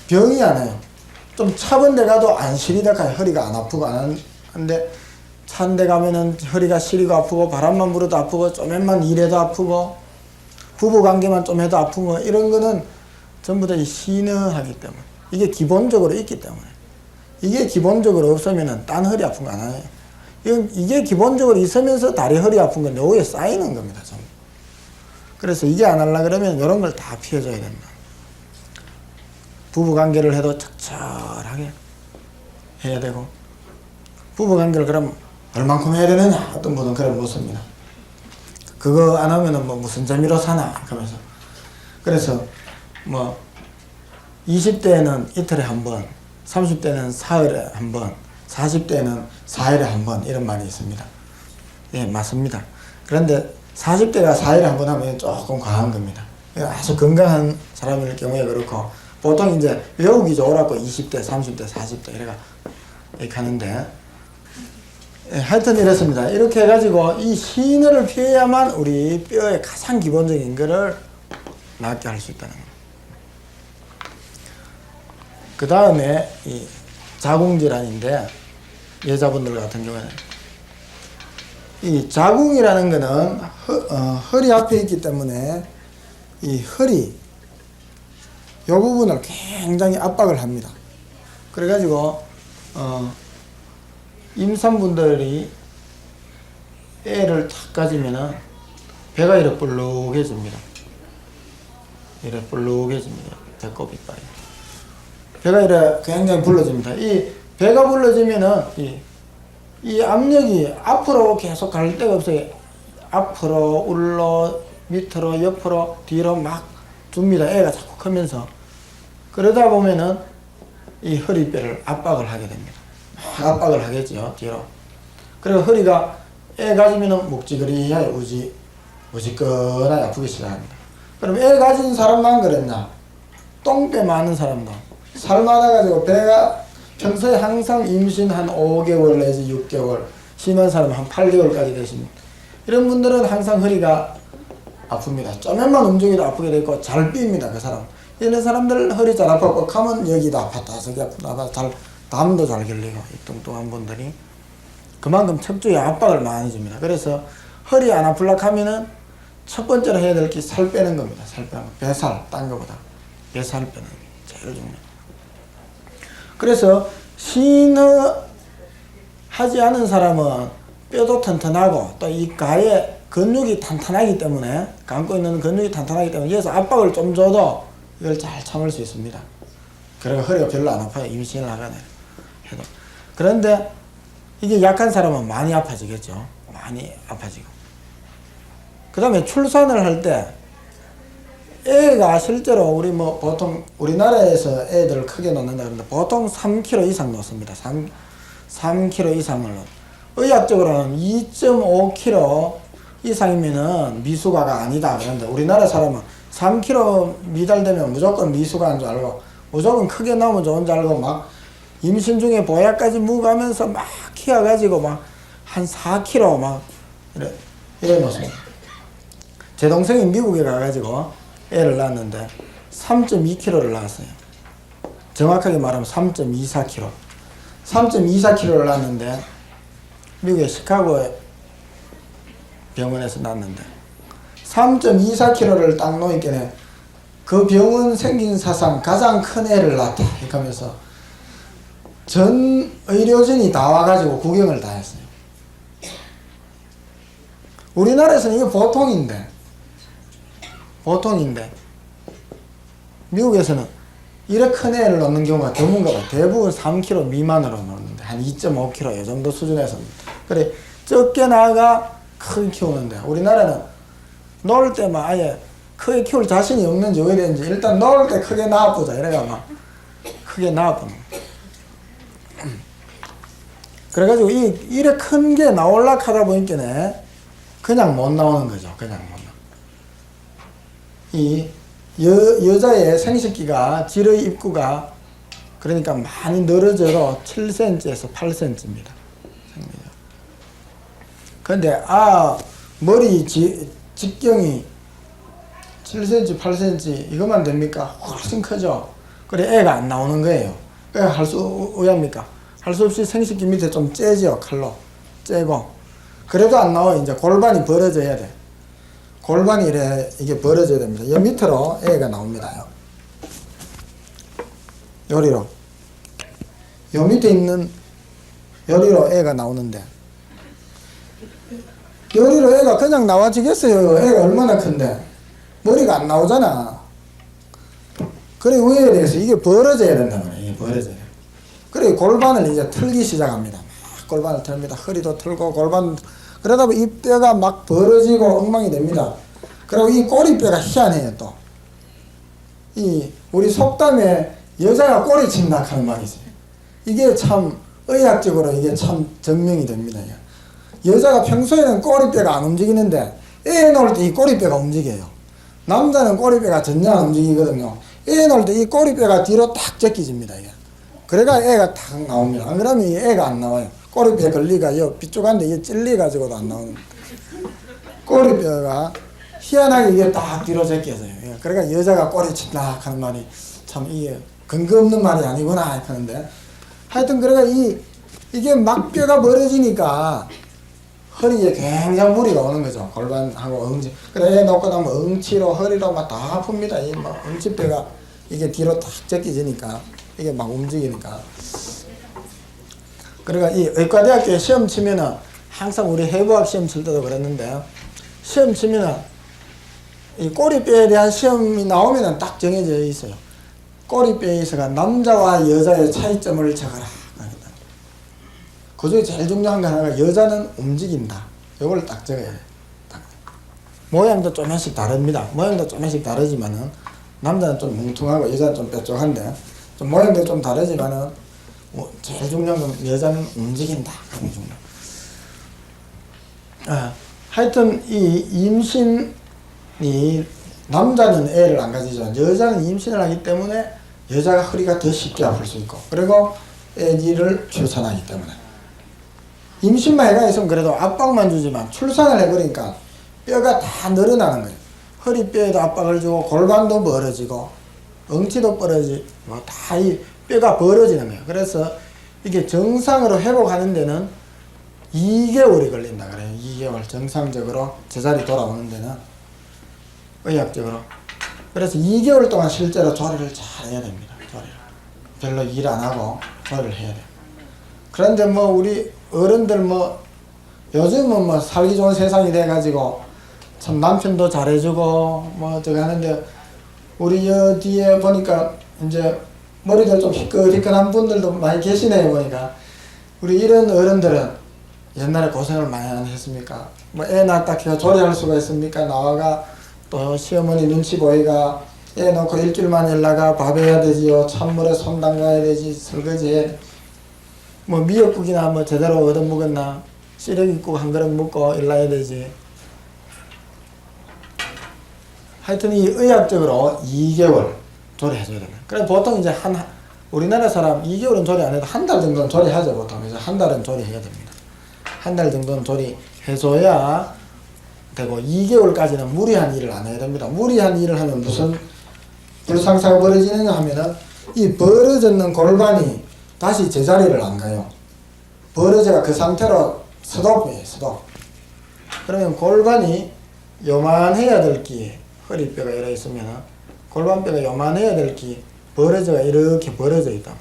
병이 안 와요. 좀 차번 데 가도 안 시리다 가요. 허리가 안 아프고 안 하는데 찬 데 가면은 허리가 시리고 아프고 바람만 불어도 아프고 좀만 일해도 아프고 부부관계만 좀 해도 아프고 이런 거는 전부 다 신화하기 때문에 이게 기본적으로 있기 때문에 이게 기본적으로 없으면은 딴 허리 아픈 거 안 해요. 이게 기본적으로 있으면서 다리 허리 아픈 건 요에 쌓이는 겁니다. 전부. 그래서 이게 안 하려 그러면 이런 걸 다 피해줘야 된다. 부부관계를 해도 적절하게 해야 되고 부부관계를 그럼 얼만큼 해야 되느냐 어떤 분은 그래 묻습니다. 그거 안 하면은 뭐 무슨 재미로 사나 그러면서 그래서 뭐 20대에는 이틀에 한 번 30대는 사흘에 한 번, 40대는 4일에 한 번 이런 말이 있습니다. 예, 맞습니다. 그런데 40대가 4일에 한 번 하면 조금 과한 겁니다. 아주 건강한 사람일 경우에 그렇고 보통 이제 외우기 좋으라고 20대, 30대, 40대 이렇게 하는데 예, 하여튼 이렇습니다. 이렇게 해가지고 이 신호를 피해야만 우리 뼈의 가장 기본적인 거를 낫게 할 수 있다는 겁니다. 그 다음에 이 자궁질환인데 여자분들 같은 경우에는 이 자궁이라는 거는 허리 앞에 있기 때문에 이 허리 이 부분을 굉장히 압박을 합니다. 그래가지고 임산분들이 애를 탁 가지면은 배가 이렇게 볼록해집니다. 이렇게 볼록해집니다. 배꼽 이빨이. 배가 이렇게 굉장히 불러집니다. 이 배가 불러지면은 이 압력이 앞으로 계속 갈 데가 없어요. 앞으로, 울로, 밑으로, 옆으로, 뒤로 막 줍니다. 애가 자꾸 크면서. 그러다 보면은 이 허리뼈를 압박을 하게 됩니다. 압박을 하겠죠, 뒤로. 그리고 허리가 애 가지면은 묵직거리하게 우직거나 아프기 시작합니다. 그럼 애 가진 사람만 그랬나? 똥배 많은 사람도. 살 많아가지고 배가 평소에 항상 임신 한 5개월 내지 6개월, 심한 사람은 한 8개월까지 되십니다. 이런 분들은 항상 허리가 아픕니다. 조금만 움직여도 아프게 되고 잘 삐입니다, 그 사람. 이런 사람들 허리 잘 아팠고 가면 여기도 아팠다, 저기 아프다, 담도 잘 결리고, 이 뚱뚱한 분들이. 그만큼 척추에 압박을 많이 줍니다. 그래서 허리 안 아플락 하면은 첫 번째로 해야 될 게 살 빼는 겁니다. 살 빼는 거. 배살, 딴 거보다. 배살 빼는 게 제일 중요합니다. 그래서 신어 하지 않은 사람은 뼈도 튼튼하고 또 이 가에 근육이 탄탄하기 때문에, 감고 있는 근육이 탄탄하기 때문에 여기서 압박을 좀 줘도 이걸 잘 참을 수 있습니다. 그러니까 허리가 별로 안 아파요. 임신을 하거나 해도. 그런데 이게 약한 사람은 많이 아파지겠죠. 많이 아파지고. 그 다음에 출산을 할 때 애가 실제로 우리 보통 우리나라에서 애들을 크게 낳는다 그러는데 보통 3kg 이상 놓습니다. 3kg 이상을 놓. 의학적으로는 2.5kg 이상이면은 미숙아가 아니다 그런데 우리나라 사람은 3kg 미달되면 무조건 미숙아인 줄 알고 무조건 크게 나오면 좋은 줄 알고 막 임신 중에 보약까지 묵으면서 막 키워가지고 막 한 4kg 막 이래 놓습니다. 제 동생이 미국에 가가지고 애를 낳았는데 3.2kg를 낳았어요. 정확하게 말하면 3.24kg. 3.24kg를 낳았는데 미국의 시카고 병원에서 낳았는데 3.24kg를 딱 놓으니까 그 병원 생긴 사상 가장 큰 애를 낳았다 이렇게 하면서 전 의료진이 다 와가지고 구경을 다 했어요. 우리나라에서는 이게 보통인데 미국에서는 이렇게 큰 애를 넣는 경우가 드문가 봐요. 대부분 3kg 미만으로 넣는데 한 2.5kg 이 정도 수준에서 그래 적게 나가 크게 키우는데 우리나라는 넣을 때만 아예 크게 키울 자신이 없는지 왜 이랬는지 일단 넣을 때 크게 낳아보자 이래가 막 크게 낳아보는 그래가지고 이래 큰 게 나올라 하다 보니까 그냥 못 나오는 거죠. 그냥 못 나오는. 이 여자의 생식기가 질의 입구가 그러니까 많이 늘어져도 7cm에서 8cm입니다. 그런데 머리 직경이 7cm, 8cm 이것만 됩니까? 훨씬 크죠. 그래 애가 안 나오는 거예요. 왜 할 수 왜합니까? 할 수 없이 생식기 밑에 좀 째죠. 칼로 째고 그래도 안 나와. 이제 골반이 벌어져야 돼. 골반이 이게 벌어져야 됩니다. 여 밑으로 애가 나옵니다. 요리로 요 밑에 있는 요리로 애가 나오는데 요리로 애가 그냥 나와지겠어요. 애가 얼마나 큰데 머리가 안 나오잖아. 그래 위에 대해서 이게 벌어져야 된다는 거예요. 이게 벌어져야 돼. 그래 골반을 이제 틀기 시작합니다. 막 골반을 틀입니다. 허리도 틀고 골반 그러다 보면 이 뼈가 막 벌어지고 엉망이 됩니다. 그리고 이 꼬리뼈가 희한해요. 또 이 우리 속담에 여자가 꼬리 친다 하는 말이 있어요. 이게 참 의학적으로 이게 참 증명이 됩니다. 여자가 평소에는 꼬리뼈가 안 움직이는데 애 낳을 때 이 꼬리뼈가 움직여요. 남자는 꼬리뼈가 전혀 안 움직이거든요. 애 낳을 때 이 꼬리뼈가 뒤로 딱 제껴집니다. 그래가 애가 탁 나옵니다. 안 그러면 이 애가 안 나와요. 꼬리뼈 걸리가 삐쭉한데 이게 찔리가지고도 안 나오는 꼬리뼈가 희한하게 이게 딱 뒤로 제껴져요. 그러니까 여자가 꼬리 친다 하는 말이 참 이게 근거 없는 말이 아니구나 하는데 하여튼 그러니까 이게 막 뼈가 벌어지니까 허리에 굉장히 무리가 오는 거죠. 골반하고 엉치. 그래 애 놓고 나면 엉치로 허리로 막 다 풉니다. 이 막 엉치뼈가 이게 뒤로 딱 제껴지니까 이게 막 움직이니까. 그러니까 이 의과대학교에 시험 치면은 항상 우리 해부학 시험 칠 때도 그랬는데 시험 치면은 이 꼬리뼈에 대한 시험이 나오면은 딱 정해져 있어요. 꼬리뼈에서가 남자와 여자의 차이점을 적어라. 그 중에 제일 중요한 거 하나가 여자는 움직인다. 이걸 딱 적어야 돼요. 모양도 조금씩 다릅니다. 모양도 조금씩 다르지만은 남자는 좀 뭉퉁하고 여자는 좀 뾰족한데 좀 모양도 좀 다르지만은 제일 중요한 건 여자는 움직인다. 그게 중요해요. 하여튼 이 임신이 남자는 애를 안 가지죠. 여자는 임신을 하기 때문에 여자가 허리가 더 쉽게 아플 수 있고 그리고 아기를 출산하기 때문에 임신만 해가 있으면 그래도 압박만 주지만 출산을 해버리니까 뼈가 다 늘어나는 거예요. 허리뼈에도 압박을 주고 골반도 벌어지고 엉치도 벌어지고 다 이 뼈가 벌어지는 거예요. 그래서 이게 정상으로 회복하는 데는 2개월이 걸린다 그래요. 2개월 정상적으로 제자리 돌아오는 데는 의학적으로. 그래서 2개월 동안 실제로 조리를 잘 해야 됩니다. 조리를. 별로 일 안 하고 조리를 해야 돼요. 그런데 뭐 우리 어른들 요즘은 살기 좋은 세상이 돼가지고 참 남편도 잘해주고 저거 하는데 우리 뒤에 보니까 이제 머리도 좀 희끗희끗한 분들도 많이 계시네요. 보니까 우리 이런 어른들은 옛날에 고생을 많이 안 했습니까? 애 낳았다 키워 조리할 수가 있습니까? 나와가 또 시어머니 눈치 보이가 애 놓고 일주일만 일나가 밥 해야 되지요. 찬물에 손 담가야 되지. 설거지 해. 미역국이나 제대로 얻어먹었나 시래기국 한 그릇 먹고 일나야 되지. 하여튼 이 의학적으로 2개월 조리해줘야 됩니다. 그래 보통 이제 우리나라 사람 2개월은 조리 안 해도 한 달 정도는 조리하죠. 보통 이제 한 달은 조리해야 됩니다. 한 달 정도는 조리해줘야 되고 2개월까지는 무리한 일을 안 해야 됩니다. 무리한 일을 하면 무슨 불상사가 벌어지느냐 하면은 이 벌어졌는 골반이 다시 제자리를 안 가요. 벌어져가 그 상태로 스톱이에요. 스톱. 그러면 골반이 요만해야 될 기 허리뼈가 이래 있으면은 골반뼈가 요만해야 될 기 벌어져가 이렇게 벌어져 있다.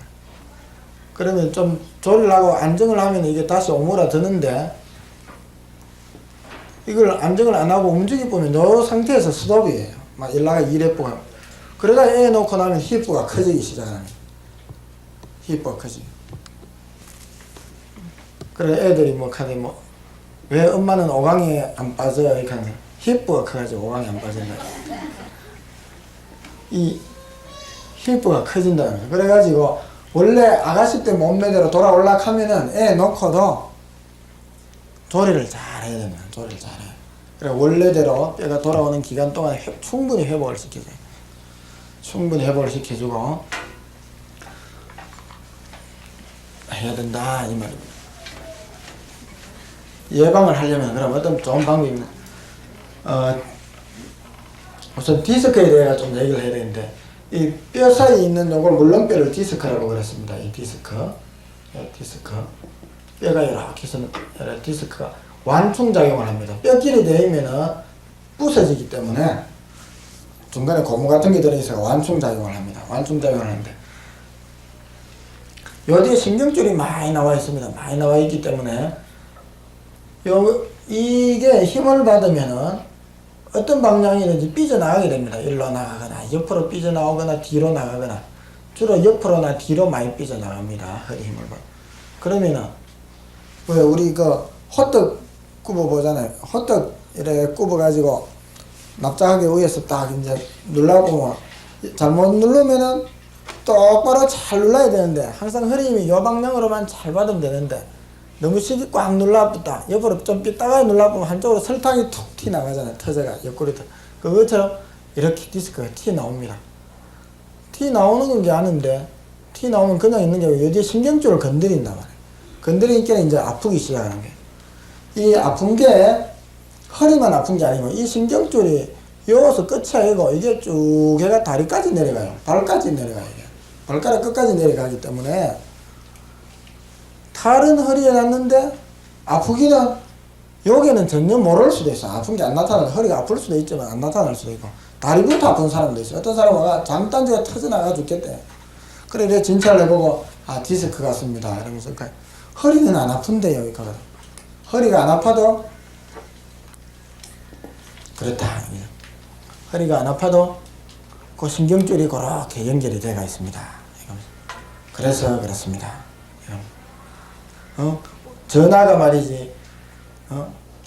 그러면 좀 조리를 하고 안정을 하면 이게 다시 오므라드는데 이걸 안정을 안 하고 움직여보면 이 상태에서 스톱이에요. 막 일나가 이래뿌가. 그러다 애 놓고 나면 힙부가 커지기 시작합니다. 힙부가 커지고. 그래 애들이 왜 엄마는 오강에 안 빠져? 이렇게 하면 힙부가 커가지고 오강에 안 빠진다. 이 힙부가 커진다는 거예요. 그래가지고 원래 아가씨 때 몸매대로 돌아올라 하면은 애 놓고도 조리를 잘 해야 됩니다. 조리를 잘 해요. 그래 원래대로 뼈가 돌아오는 기간 동안 충분히 회복을 시켜줘요. 충분히 회복을 시켜주고 해야 된다 이 말입니다. 예방을 하려면 그럼 어떤 좋은 방법입니다. 우선 디스크에 대해 좀 얘기를 해야 되는데 이 뼈 사이에 있는 요걸 물렁뼈를 디스크라고 그랬습니다. 이 디스크 뼈가 이렇게 있으면 디스크가 완충작용을 합니다. 뼈끼리 대이면은 부서지기 때문에 중간에 고무 같은 게 들어있어서 완충작용을 합니다. 완충작용을 하는데 요 뒤에 신경줄이 많이 나와 있습니다. 많이 나와 있기 때문에 이게 힘을 받으면은 어떤 방향이든지 삐져나가게 됩니다. 일로 나가거나 옆으로 삐져나오거나 뒤로 나가거나 주로 옆으로나 뒤로 많이 삐져나갑니다. 허리 힘을 받. 그러면은 왜 우리 호떡 굽어 보잖아요. 호떡 이렇게 굽어 가지고 납작하게 위에서 딱 이제 눌러보면 잘못 누르면은 똑바로 잘 눌러야 되는데 항상 허리 힘이 요 방향으로만 잘 받으면 되는데 너무 쉽게 꽉 눌러붙다 옆으로 좀 삐딱하게 눌러보면 한쪽으로 설탕이 툭 튀어나가잖아요. 터져가 옆구리 그것처럼 이렇게 디스크가 튀어나옵니다. 튀어나오는 게 아닌데 튀어나오면 그냥 있는 게 아니고 여기 신경줄을 건드린단 말이에요. 건드리니까 이제 아프기 시작하는 게 이 아픈 게 허리만 아픈 게 아니고 이 신경줄이 여기서 끝이 아니고 이게 쭉 해가 다리까지 내려가요. 발까지 내려가요. 발가락 끝까지 내려가기 때문에 탈은 허리에 났는데 아프기는 여기는 전혀 모를 수도 있어. 아픈 게 안 나타나요. 허리가 아플 수도 있지만 안 나타날 수도 있고 다리부터 아픈 사람도 있어요. 어떤 사람은 장단지가 터져나가 죽겠대. 그래 내가 진찰을 해보고 아 디스크 같습니다 이러면서 허리는 안 아픈데요. 이거거든. 허리가 안 아파도 그렇다. 허리가 안 아파도 그 신경줄이 그렇게 연결이 되어 있습니다. 그래서 그렇습니다. 전화가 말이지.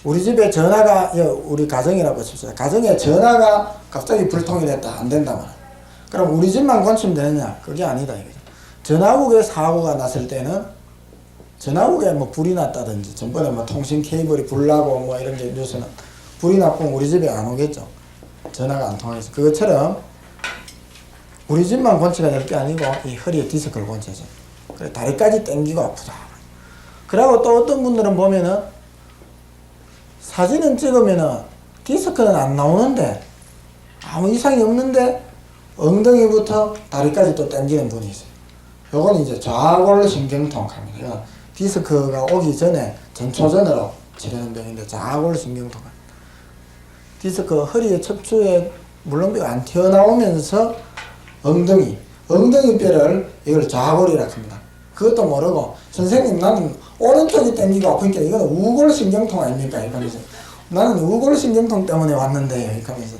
우리 집에 전화가 우리 가정이라고 칩시다. 가정에 전화가 갑자기 불통이 됐다. 안 된다면 그럼 우리 집만 고치면 되느냐? 그게 아니다. 이거죠. 전화국에 사고가 났을 때는 전화국에 뭐 불이 났다든지 전번에 뭐 통신 케이블이 불나고 뭐 이런 게 뉴스는 불이 났고 우리 집에 안 오겠죠. 전화가 안 통해서 그것처럼 우리 집만 고치가 될 게 아니고 이 허리에 디스크를 고쳐야죠. 그래 다리까지 당기고 아프다. 그리고 또 어떤 분들은 보면은 사진은 찍으면은 디스크는 안 나오는데 아무 이상이 없는데 엉덩이부터 다리까지 또 당기는 분이 있어요. 요건 이제 좌골 신경통합니다. 디스크가 오기 전에 전초전으로 치료하는 병인데 좌골 신경통. 디스크 허리의 척추에 물렁뼈가 안 튀어나오면서 엉덩이 뼈를 이걸 좌골이라고 합니다. 그것도 모르고 선생님 나는 오른쪽이 땡기고 아프니까 이거는 우골신경통 아닙니까? 이러면서 나는 우골신경통 때문에 왔는데 이러면서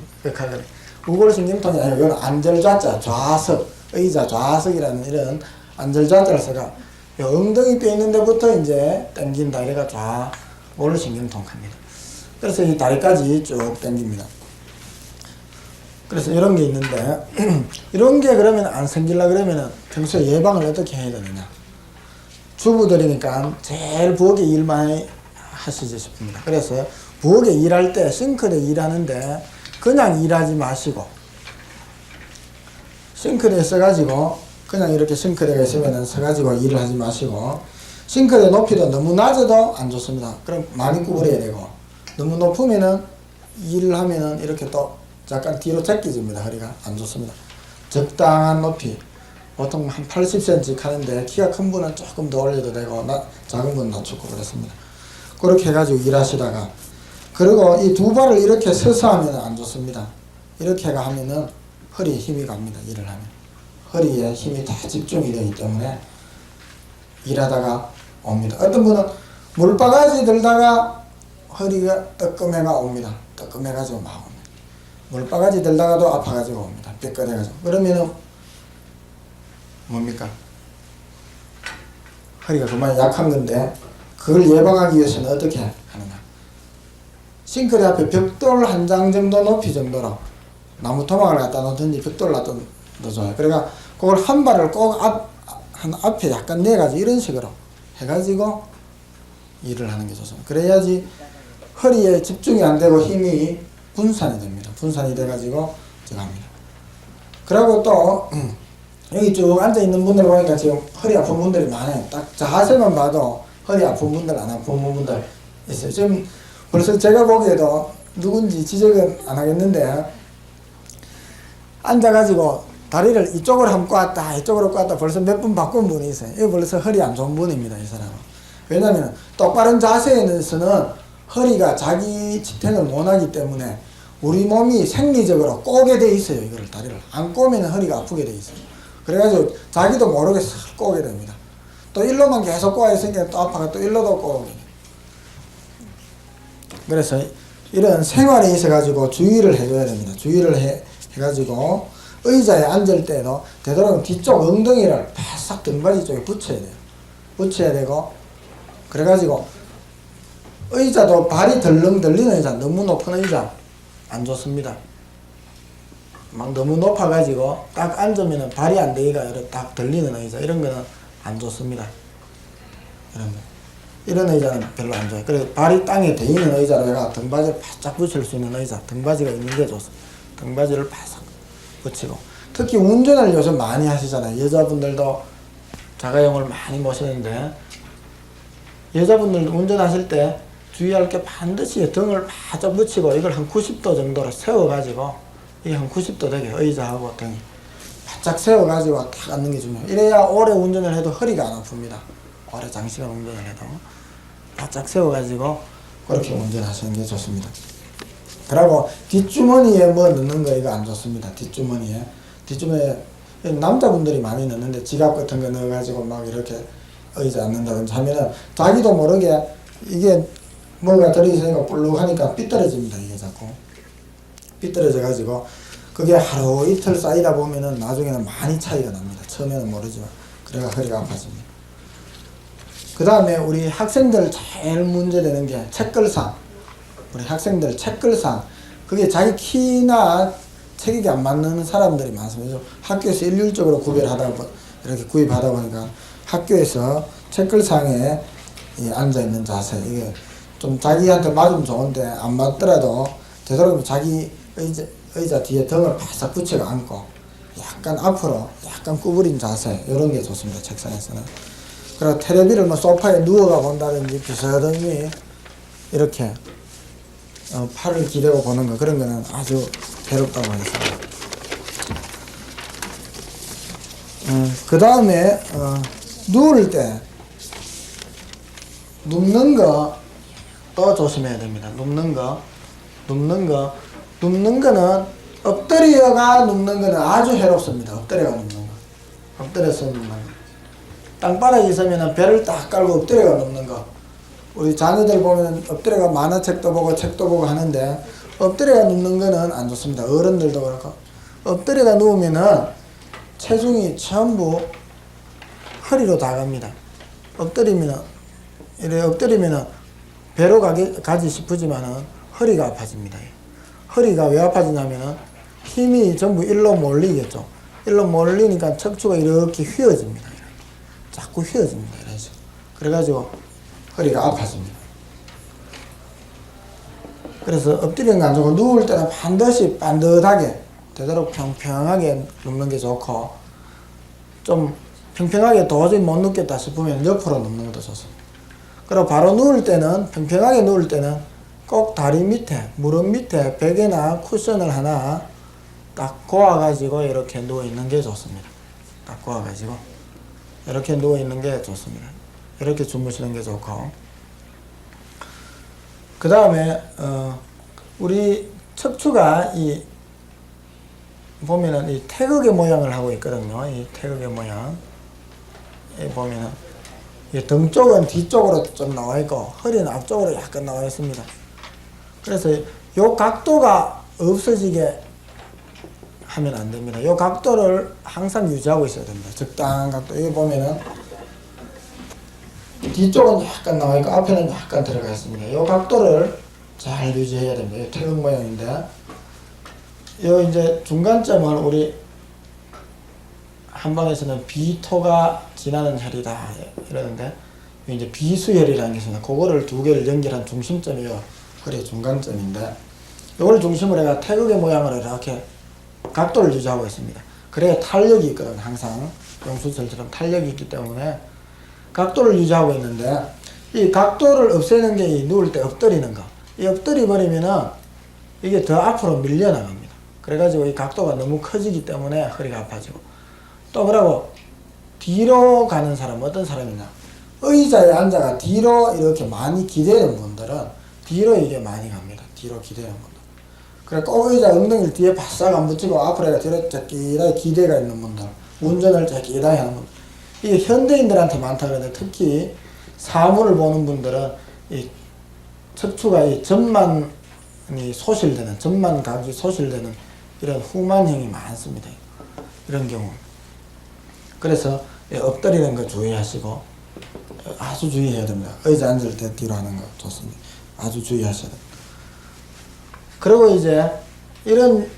우골신경통이 아니고 이건 안절좌자 좌석 의자 좌석이라는 이런 안절좌자를 써가 엉덩이 뼈 있는 데부터 이제 땡긴다 이래가 좌골신경통 합니다. 그래서 이 다리까지 쭉 당깁니다. 그래서 이런 게 있는데 이런 게 그러면 안 생기려 그러면은 평소에 예방을 어떻게 해야 되느냐? 주부들이니까 제일 부엌에 일 많이 하시지 싶습니다. 그래서 부엌에 일할 때 싱크대 일하는데 그냥 일하지 마시고 싱크대에 써가지고 그냥 이렇게 싱크대가 있으면은 써가지고 일을 하지 마시고 싱크대 높이도 너무 낮아도 안 좋습니다. 그럼 많이 구부려야 되고 너무 높으면은 일을 하면은 이렇게 또 약간 뒤로 제끼집니다. 허리가 안 좋습니다. 적당한 높이 보통 한 80cm 하는데 키가 큰 분은 조금 더 올려도 되고 작은 분은 낮추고 그렇습니다. 그렇게 해가지고 일하시다가 그리고 이 두 발을 이렇게 서서 하면 안 좋습니다. 이렇게 하면은 허리에 힘이 갑니다. 일을 하면 허리에 힘이 다 집중이 되기 때문에 일하다가 옵니다. 어떤 분은 물바가지 들다가 허리가 뜨끔해가 옵니다. 뜨끔해가지고 막 옵니다. 물바가지 들다가도 아파가지고 옵니다. 삐끗해가지고. 그러면은 뭡니까? 허리가 그만 약한 건데 그걸 예방하기 위해서는 어떻게 하느냐? 싱크대 앞에 벽돌 한 장 정도 높이 정도로 나무 토막을 갖다 놓든지 벽돌을 갖다 넣어줘요. 그러니까 그걸 한 발을 꼭 앞에 약간 내가지고 이런 식으로 해가지고 일을 하는 게 좋습니다. 그래야지 허리에 집중이 안 되고 힘이 분산이 됩니다. 분산이 돼가지고 합니다. 그리고 또 여기 쭉 앉아있는 분들 보니까 지금 허리 아픈 분들이 많아요. 딱 자세만 봐도 허리 아픈 분들 안 아픈 분들 있어요. 지금 벌써 제가 보기에도 누군지 지적은 안 하겠는데 앉아가지고 다리를 이쪽으로 한번 꼬았다 이쪽으로 꼬았다 벌써 몇 번 바꾼 분이 있어요. 이거 벌써 허리 안 좋은 분입니다. 이 사람은. 왜냐하면 똑바른 자세에서는 허리가 자기 집행을 못하기 때문에 우리 몸이 생리적으로 꼬게 돼 있어요. 이거를 다리를 안 꼬면 허리가 아프게 돼 있어요. 그래가지고 자기도 모르게 싹 꼬게 됩니다. 또 일로만 계속 꼬아 있으니까 또 아파가 또 일로도 꼬게 돼요. 그래서 이런 생활에 있어가지고 주의를 해줘야 됩니다. 주의를 해가지고 의자에 앉을 때도 되도록 뒤쪽 엉덩이를 바싹 등받이 쪽에 붙여야 돼요. 붙여야 되고 그래가지고 의자도 발이 덜렁 들리는 의자, 너무 높은 의자 안 좋습니다. 막 너무 높아가지고 딱 앉으면은 발이 안 되기가 이렇게 딱 들리는 의자 이런 거는 안 좋습니다. 이런 의자는 별로 안 좋아요. 그래 발이 땅에 대 있는 의자로 해가 등받이를 바짝 붙일 수 있는 의자, 등받이가 있는 게 좋습니다. 등받이를 바싹 붙이고 특히 운전을 요즘 많이 하시잖아요. 여자분들도 자가용을 많이 모시는데 여자분들 운전하실 때 주의할 게 반드시 등을 바짝 붙이고 이걸 한 90도 정도로 세워가지고 이게 한 90도 되게 의자하고 등이 바짝 세워가지고 탁 앉는 게 중요해요. 이래야 오래 운전을 해도 허리가 안 아픕니다. 오래 장시간 운전을 해도 바짝 세워가지고 그렇게 운전하시는 게 좋습니다. 그리고 뒷주머니에 뭐 넣는 거 이거 안 좋습니다. 뒷주머니에 남자분들이 많이 넣는데 지갑 같은 거 넣어가지고 막 이렇게 의자 앉는다든지 하면은 자기도 모르게 이게 뭔가 들어있으니까 볼록하니까 삐뚤어집니다. 이게 자꾸 삐뚤어져 가지고 그게 하루 이틀 쌓이다 보면은 나중에는 많이 차이가 납니다. 처음에는 모르지만 그래가 허리가 아파집니다. 그 다음에 우리 학생들 제일 문제되는 게 책걸상. 우리 학생들 책걸상. 그게 자기 키나 체격이 안 맞는 사람들이 많습니다. 학교에서 일률적으로 이렇게 구입하다 보니까 학교에서 책걸상에 앉아있는 자세. 이게 좀 자기한테 맞으면 좋은데 안 맞더라도 되도록이면 자기 의자 뒤에 등을 바싹 붙여가 앉고 약간 앞으로 약간 구부린 자세. 이런 게 좋습니다. 책상에서는. 그리고 텔레비를 뭐 소파에 누워가 본다든지 비서든지 이렇게 팔을 기대고 보는 거 그런 거는 아주 괴롭다고 하겠습니다. 그 다음에 누울 때 눕는 거 또 조심해야 됩니다. 눕는 거는 엎드려가 눕는 거는 아주 해롭습니다. 엎드려가 눕는 거. 엎드려서 눕는 거. 땅바닥에 있으면 배를 딱 깔고 엎드려가 눕는 거. 우리 자녀들 보면 엎드려가 만화책도 보고 책도 보고 하는데 엎드려가 눕는 거는 안 좋습니다. 어른들도 그렇고 엎드려가 누우면은 체중이 전부 허리로 다 갑니다. 엎드리면은 배로 가지 싶으지만은 허리가 아파집니다. 허리가 왜 아파지냐면은 힘이 전부 일로 몰리겠죠. 일로 몰리니까 척추가 이렇게 휘어집니다. 자꾸 휘어집니다. 이래서. 그래가지고 허리가 아파집니다. 그래서 엎드리는 거 안 좋고 누울 때는 반드시 반듯하게 되도록 평평하게 눕는 게 좋고 좀 평평하게 도저히 못 눕겠다 싶으면 옆으로 눕는 것도 좋습니다. 그리고 바로 누울 때는 평평하게 누울 때는 꼭 다리 밑에 무릎 밑에 베개나 쿠션을 하나 딱 고아가지고 이렇게 누워 있는 게 좋습니다. 딱 고아가지고 이렇게 누워 있는 게 좋습니다. 이렇게 주무시는 게 좋고 그 다음에 우리 척추가 보면은 이 태극의 모양을 하고 있거든요. 이 태극의 모양 보면은 등 쪽은 뒤쪽으로 좀 나와 있고 허리는 앞쪽으로 약간 나와 있습니다. 그래서 요 각도가 없어지게 하면 안 됩니다. 요 각도를 항상 유지하고 있어야 됩니다. 적당한 각도. 여기 보면은 뒤쪽은 약간 나와 있고 앞에는 약간 들어가 있습니다. 요 각도를 잘 유지해야 됩니다. 이 태극 모양인데 요 이제 중간점을 우리 한방에서는 비토가 지나는 혈이다 이러는데 이제 비수혈이라는 게 있습니다. 그거를 두 개를 연결한 중심점이요. 허리 중간점인데 이걸 중심으로 해가 태극의 모양으로 이렇게 각도를 유지하고 있습니다. 그래야 탄력이 있거든. 항상 용수철처럼 탄력이 있기 때문에 각도를 유지하고 있는데 이 각도를 없애는 게 이 누울 때 엎드리는 거. 이 엎드리 버리면은 이게 더 앞으로 밀려나갑니다. 그래가지고 이 각도가 너무 커지기 때문에 허리가 아파지고 또 그러고 뒤로 가는 사람 어떤 사람이냐 의자에 앉아가 뒤로 이렇게 많이 기대는 분들은 뒤로 이게 많이 갑니다. 뒤로 기대는 분들. 그래 꼭 의자 엉덩이를 뒤에 바싹 안 붙이고 앞으로 뒤로 쫙끼다게 기대가 있는 분들 운전을 쫙끼다게 하는 분들 이게 현대인들한테 많다 그러는데 특히 사물을 보는 분들은 이 척추가 이 전만이 소실되는 전만각이 소실되는 이런 후만형이 많습니다. 이런 경우 그래서 엎드리는 거 주의하시고 아주 주의해야 됩니다. 의자 앉을 때 뒤로 하는 거 좋습니다. 아주 주의하셔야 됩니다. 그리고 이제 이런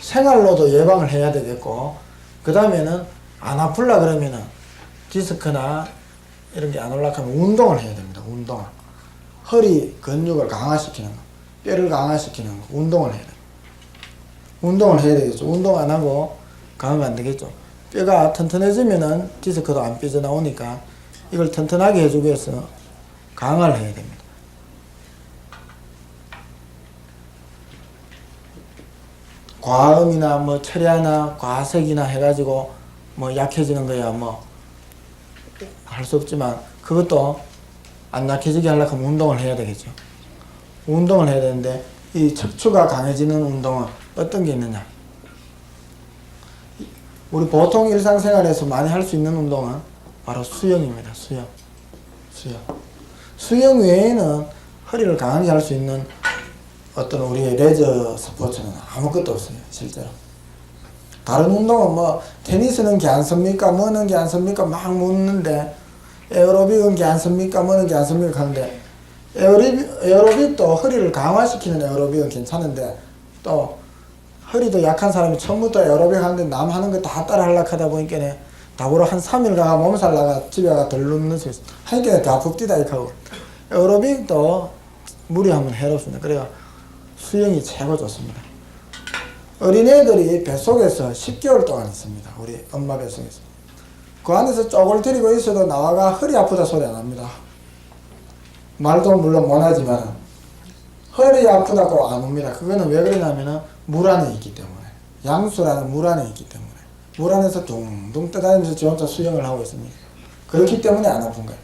생활로도 예방을 해야 되겠고, 그 다음에는 안 아플라 그러면은 디스크나 이런 게 안 올라가면 운동을 해야 됩니다. 운동을. 허리 근육을 강화시키는 거, 뼈를 강화시키는 거, 운동을 해야 돼요. 운동을 해야 되겠죠. 운동 안 하고 강하면 안 되겠죠. 뼈가 튼튼해지면은 디스크도 안 삐져나오니까 이걸 튼튼하게 해주기 위해서 강화를 해야 됩니다. 과음이나 뭐 철야나 과색이나 해가지고 뭐 약해지는 거야 뭐 할 수 없지만, 그것도 안 약해지게 하려고 하면 운동을 해야 되겠죠. 운동을 해야 되는데, 이 척추가 강해지는 운동은 어떤 게 있느냐. 우리 보통 일상생활에서 많이 할 수 있는 운동은 바로 수영입니다. 수영 외에는 허리를 강하게 할 수 있는 어떤 우리의 레저 스포츠는 아무것도 없어요. 실제로. 다른 운동은 뭐 테니스는 개 안 씁니까? 뭐는 개 안 씁니까? 막 묻는데, 에어로빅은 개 안 씁니까? 뭐는 개 안 씁니까? 하는데, 에어로빅도 허리를 강화시키는 에어로빅은 괜찮은데, 또 허리도 약한 사람이 처음부터 에어로빅 하는데 남 하는 거 다 따라 하려고 하다 보니까 답으로 한 3일 가가 몸살 나가 집에 가 덜 눕는 수 있어. 하니까 다 붓디다 이렇게 하고. 에어로빅도 무리하면 해롭습니다. 그래서 수영이 최고 좋습니다. 어린애들이 뱃속에서 10개월 동안 있습니다. 우리 엄마 뱃속에서. 그 안에서 쪼글 들이고 있어도 나와가 허리 아프다 소리 안 합니다. 말도 물론 못하지만 허리 아프다고 안 옵니다. 그거는 왜 그러냐면은 물 안에 있기 때문에. 양수라는 물 안에 있기 때문에. 물 안에서 둥둥 떠다니면서 지 혼자 수영을 하고 있습니다. 그렇기 때문에 안 아픈 거예요.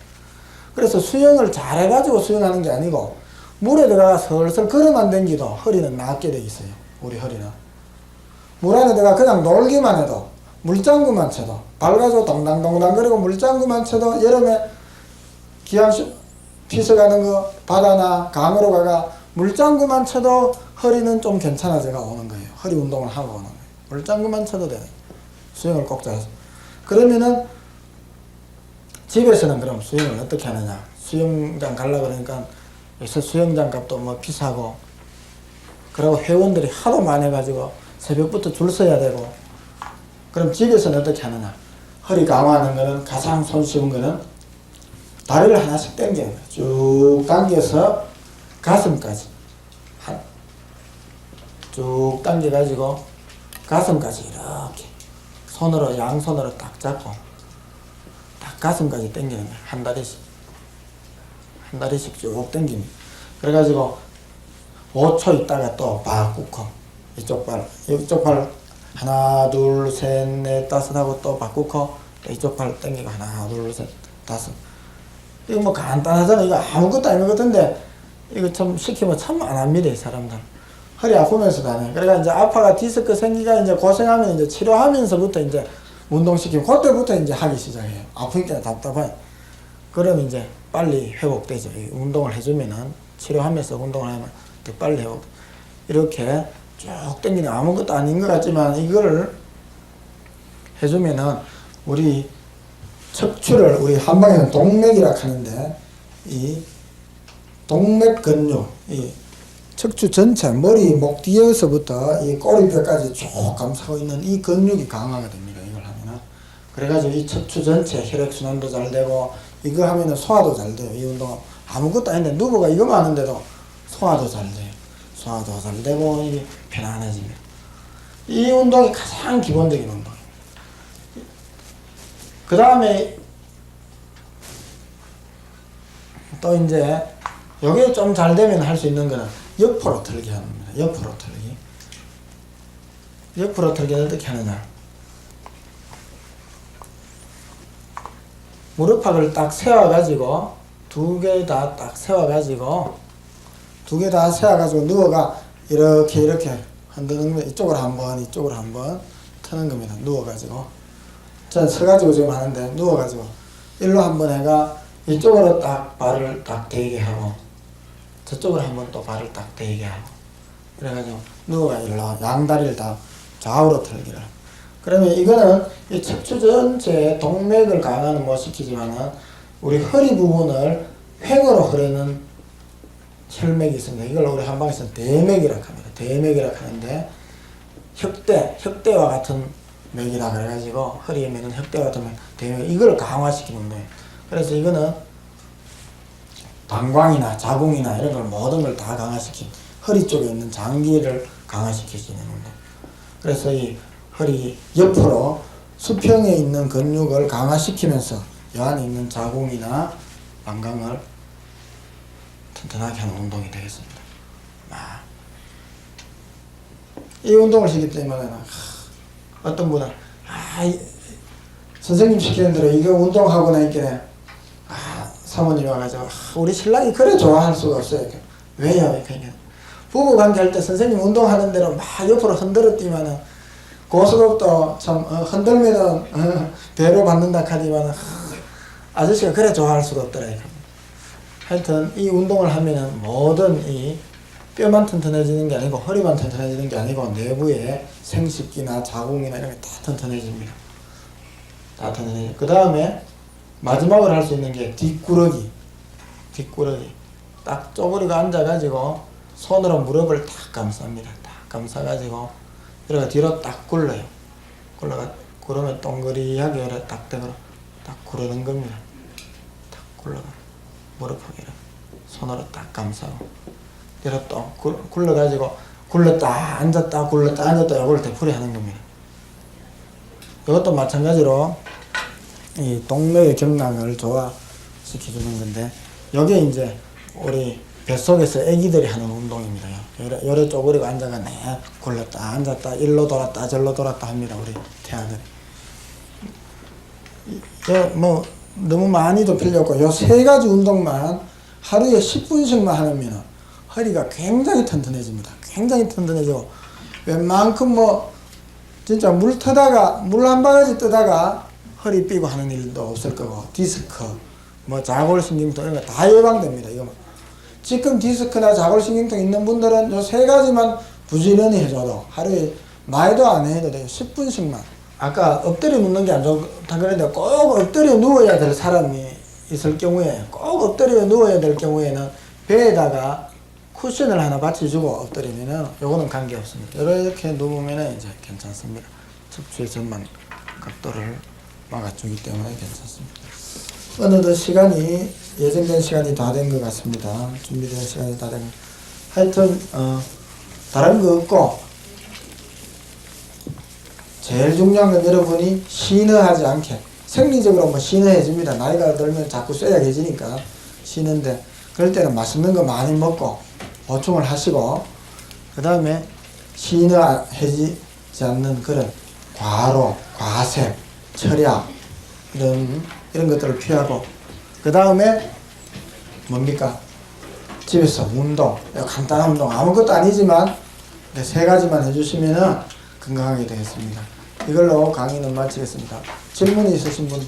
그래서 수영을 잘해가지고 수영하는 게 아니고, 물에 들어가 슬슬 걸어만 댕기도 허리는 낫게 돼 있어요. 우리 허리는. 물 안에 들어가 그냥 놀기만 해도, 물장구만 쳐도, 밝아서 동당동당 그리고 물장구만 쳐도, 여름에 기한 피서가는 거 바다나 강으로 가가 물장구만 쳐도 허리는 좀 괜찮아져가 오는 거예요. 허리 운동을 하고 오는 거예요. 물장구만 쳐도 돼요. 수영을 꼭 잘해서. 그러면은 집에서는 그럼 수영을 어떻게 하느냐. 수영장 가려고 그러니까 요새 수영장 값도 뭐 비싸고, 그리고 회원들이 하도 많아가지고 새벽부터 줄 서야 되고. 그럼 집에서는 어떻게 하느냐. 허리 강화하는 거는 가장 손쉬운 거는 다리를 하나씩 당기는 거예요. 쭉 당겨서 가슴까지. 쭉 당겨가지고 가슴까지 이렇게 손으로, 양손으로 딱 잡고 딱 가슴까지 당기는 거예요. 한 다리씩 쭉 당깁니다. 그래가지고 5초 있다가 또 바꾸고, 이쪽 발 하나 둘 셋 넷 다섯 하고 또 바꾸고, 또 이쪽 발 당기고 하나 둘 셋 다섯. 이거 뭐 간단하잖아. 이거 아무것도 아닌 것 같은데 이거 참 시키면 참 안 합니다. 이 사람들 허리 아프면서도 안 해. 그러니까 이제 아파가 디스크 생기가 이제 고생하면 이제 치료하면서부터 이제 운동시키고, 그때부터 이제 하기 시작해요. 아프니까 답답해. 그럼 이제 빨리 회복되죠. 이 운동을 해주면은, 치료하면서 운동을 하면 더 빨리 회복. 이렇게 쭉 당기는 아무것도 아닌 것 같지만, 이거를 해주면은 우리 척추를, 우리 한방에는 동맥이라 하는데, 이 동맥 근육, 이 척추 전체, 머리, 목 뒤에서부터 이 꼬리뼈까지 쭉 감싸고 있는 이 근육이 강화가 됩니다. 이걸 하면은. 그래가지고 이 척추 전체 혈액순환도 잘 되고, 이거 하면은 소화도 잘 돼요. 이 운동은 아무것도 아닌데, 누구가 이거만 하는데도 소화도 잘 돼요. 소화도 잘 되고, 이게 편안해집니다. 이 운동이 가장 기본적인 운동이에요. 그 다음에 또 이제 요게 좀 잘 되면 할 수 있는 거는 옆으로 틀기 하는 겁니다. 옆으로 틀기. 옆으로 틀기는 어떻게 하느냐. 무릎팍을 딱 세워가지고, 두 개 다 딱 세워가지고, 누워가 이렇게 흔드는 거, 이쪽으로 한번, 이쪽으로 한번 트는 겁니다. 누워가지고. 전 서가지고 지금 하는데, 누워가지고, 일로 한번 해가, 이쪽으로 딱 발을 딱 대게 하고, 저쪽으로 한번 또 발을 딱 대게 하고, 그래가지고, 누워가 일로, 양다리를 다 좌우로 틀기를. 그러면 이거는 이 척추 전체에 동맥을 강화는 못 시키지만은, 우리 허리 부분을 횡으로 흐르는 혈맥이 있습니다. 이걸 우리 한방에서는 대맥이라고 합니다. 대맥이라고 하는데, 혁대와 같은 맥이라 그래가지고 허리에 매는 혁대와 같은 맥, 대맥 이걸 강화시키는 운동이에요. 그래서 이거는 방광이나 자궁이나 이런 걸 모든 걸 다 강화시킨 허리 쪽에 있는 장기를 강화시켜주는 운동. 그래서 이 허리 옆으로 수평에 있는 근육을 강화시키면서 이 안에 있는 자궁이나 방광을 튼튼하게 하는 운동이 되겠습니다. 이 운동을 시키기 때문에 어떤 분은 선생님 시키는 대로 이거 운동하고 나니까 사모님이 와가지고 우리 신랑이 그래 좋아할 수가 없어요. 왜요? 그러니까 부부관계 할 때 선생님 운동하는 대로 막 옆으로 흔들어 뛰면은 고스톱도 참 흔들면은 배로 받는다 하지만 아저씨가 그래 좋아할 수가 없더라. 하여튼 이 운동을 하면은 모든 이 뼈만 튼튼해지는 게 아니고 허리만 튼튼해지는 게 아니고 내부의 생식기나 자궁이나 이런 게 다 튼튼해집니다. 다 튼튼해져요. 그 다음에 마지막으로 할 수 있는 게 뒷구르기. 딱 쪼그리고 앉아가지고 손으로 무릎을 딱 감쌉니다. 딱 감싸가지고 이렇게 뒤로 딱 굴러요. 구르면 동그리하게 이렇게 딱 되고 딱 구르는 겁니다. 딱 굴러가. 무릎하게 이렇게 손으로 딱 감싸고 뒤로 또 굴러가지고 굴렀다 앉았다 굴렀다 앉았다 이걸 되풀이 하는 겁니다. 이것도 마찬가지로 이 동맥의 경락을 조화시켜주는 건데 여기에 이제 우리 뱃속에서 애기들이 하는 운동입니다. 요래 쪼그리고 앉아가 굴렀다 앉았다 일로 돌았다 절로 돌았다 합니다. 우리 태아들. 뭐 너무 많이도 필요 없고 요 세 가지 운동만 하루에 10분씩만 하면 허리가 굉장히 튼튼해집니다. 굉장히 튼튼해지고 웬만큼 뭐 진짜 물 한 바가지 뜨다가 허리 삐고 하는 일도 없을 거고 디스크 뭐 자골신경통 이런 거 다 예방됩니다. 이거 지금 디스크나 자골신경통 있는 분들은 요 세 가지만 부지런히 해줘도 하루에 많이도 안 해도 돼요. 10분씩만. 아까 엎드려 눕는 게 안 좋다 그랬는데 꼭 엎드려 누워야 될 사람이 있을 경우에 꼭 엎드려 누워야 될 경우에는 배에다가 쿠션을 하나 받쳐주고 엎드리면은 요거는 관계없습니다. 이렇게 누우면은 이제 괜찮습니다. 척추의 전만 각도를 막아주기 때문에 괜찮습니다. 어느덧 시간이 예정된 시간이 다 된 것 같습니다. 준비된 시간이 다 된. 하여튼 다른 거 없고 제일 중요한 건 여러분이 신어하지 않게 생리적으로 뭐 신어해집니다. 나이가 들면 자꾸 쇠약해지니까 신는데 그럴 때는 맛있는 거 많이 먹고 보충을 하시고 그 다음에 신어해지지 않는 그런 과로, 과색, 철약 이런 것들을 피하고 그 다음에 뭡니까? 집에서 운동, 간단한 운동 아무것도 아니지만 세 가지만 해주시면은 건강하게 되겠습니다. 이걸로 강의는 마치겠습니다. 질문이 있으신 분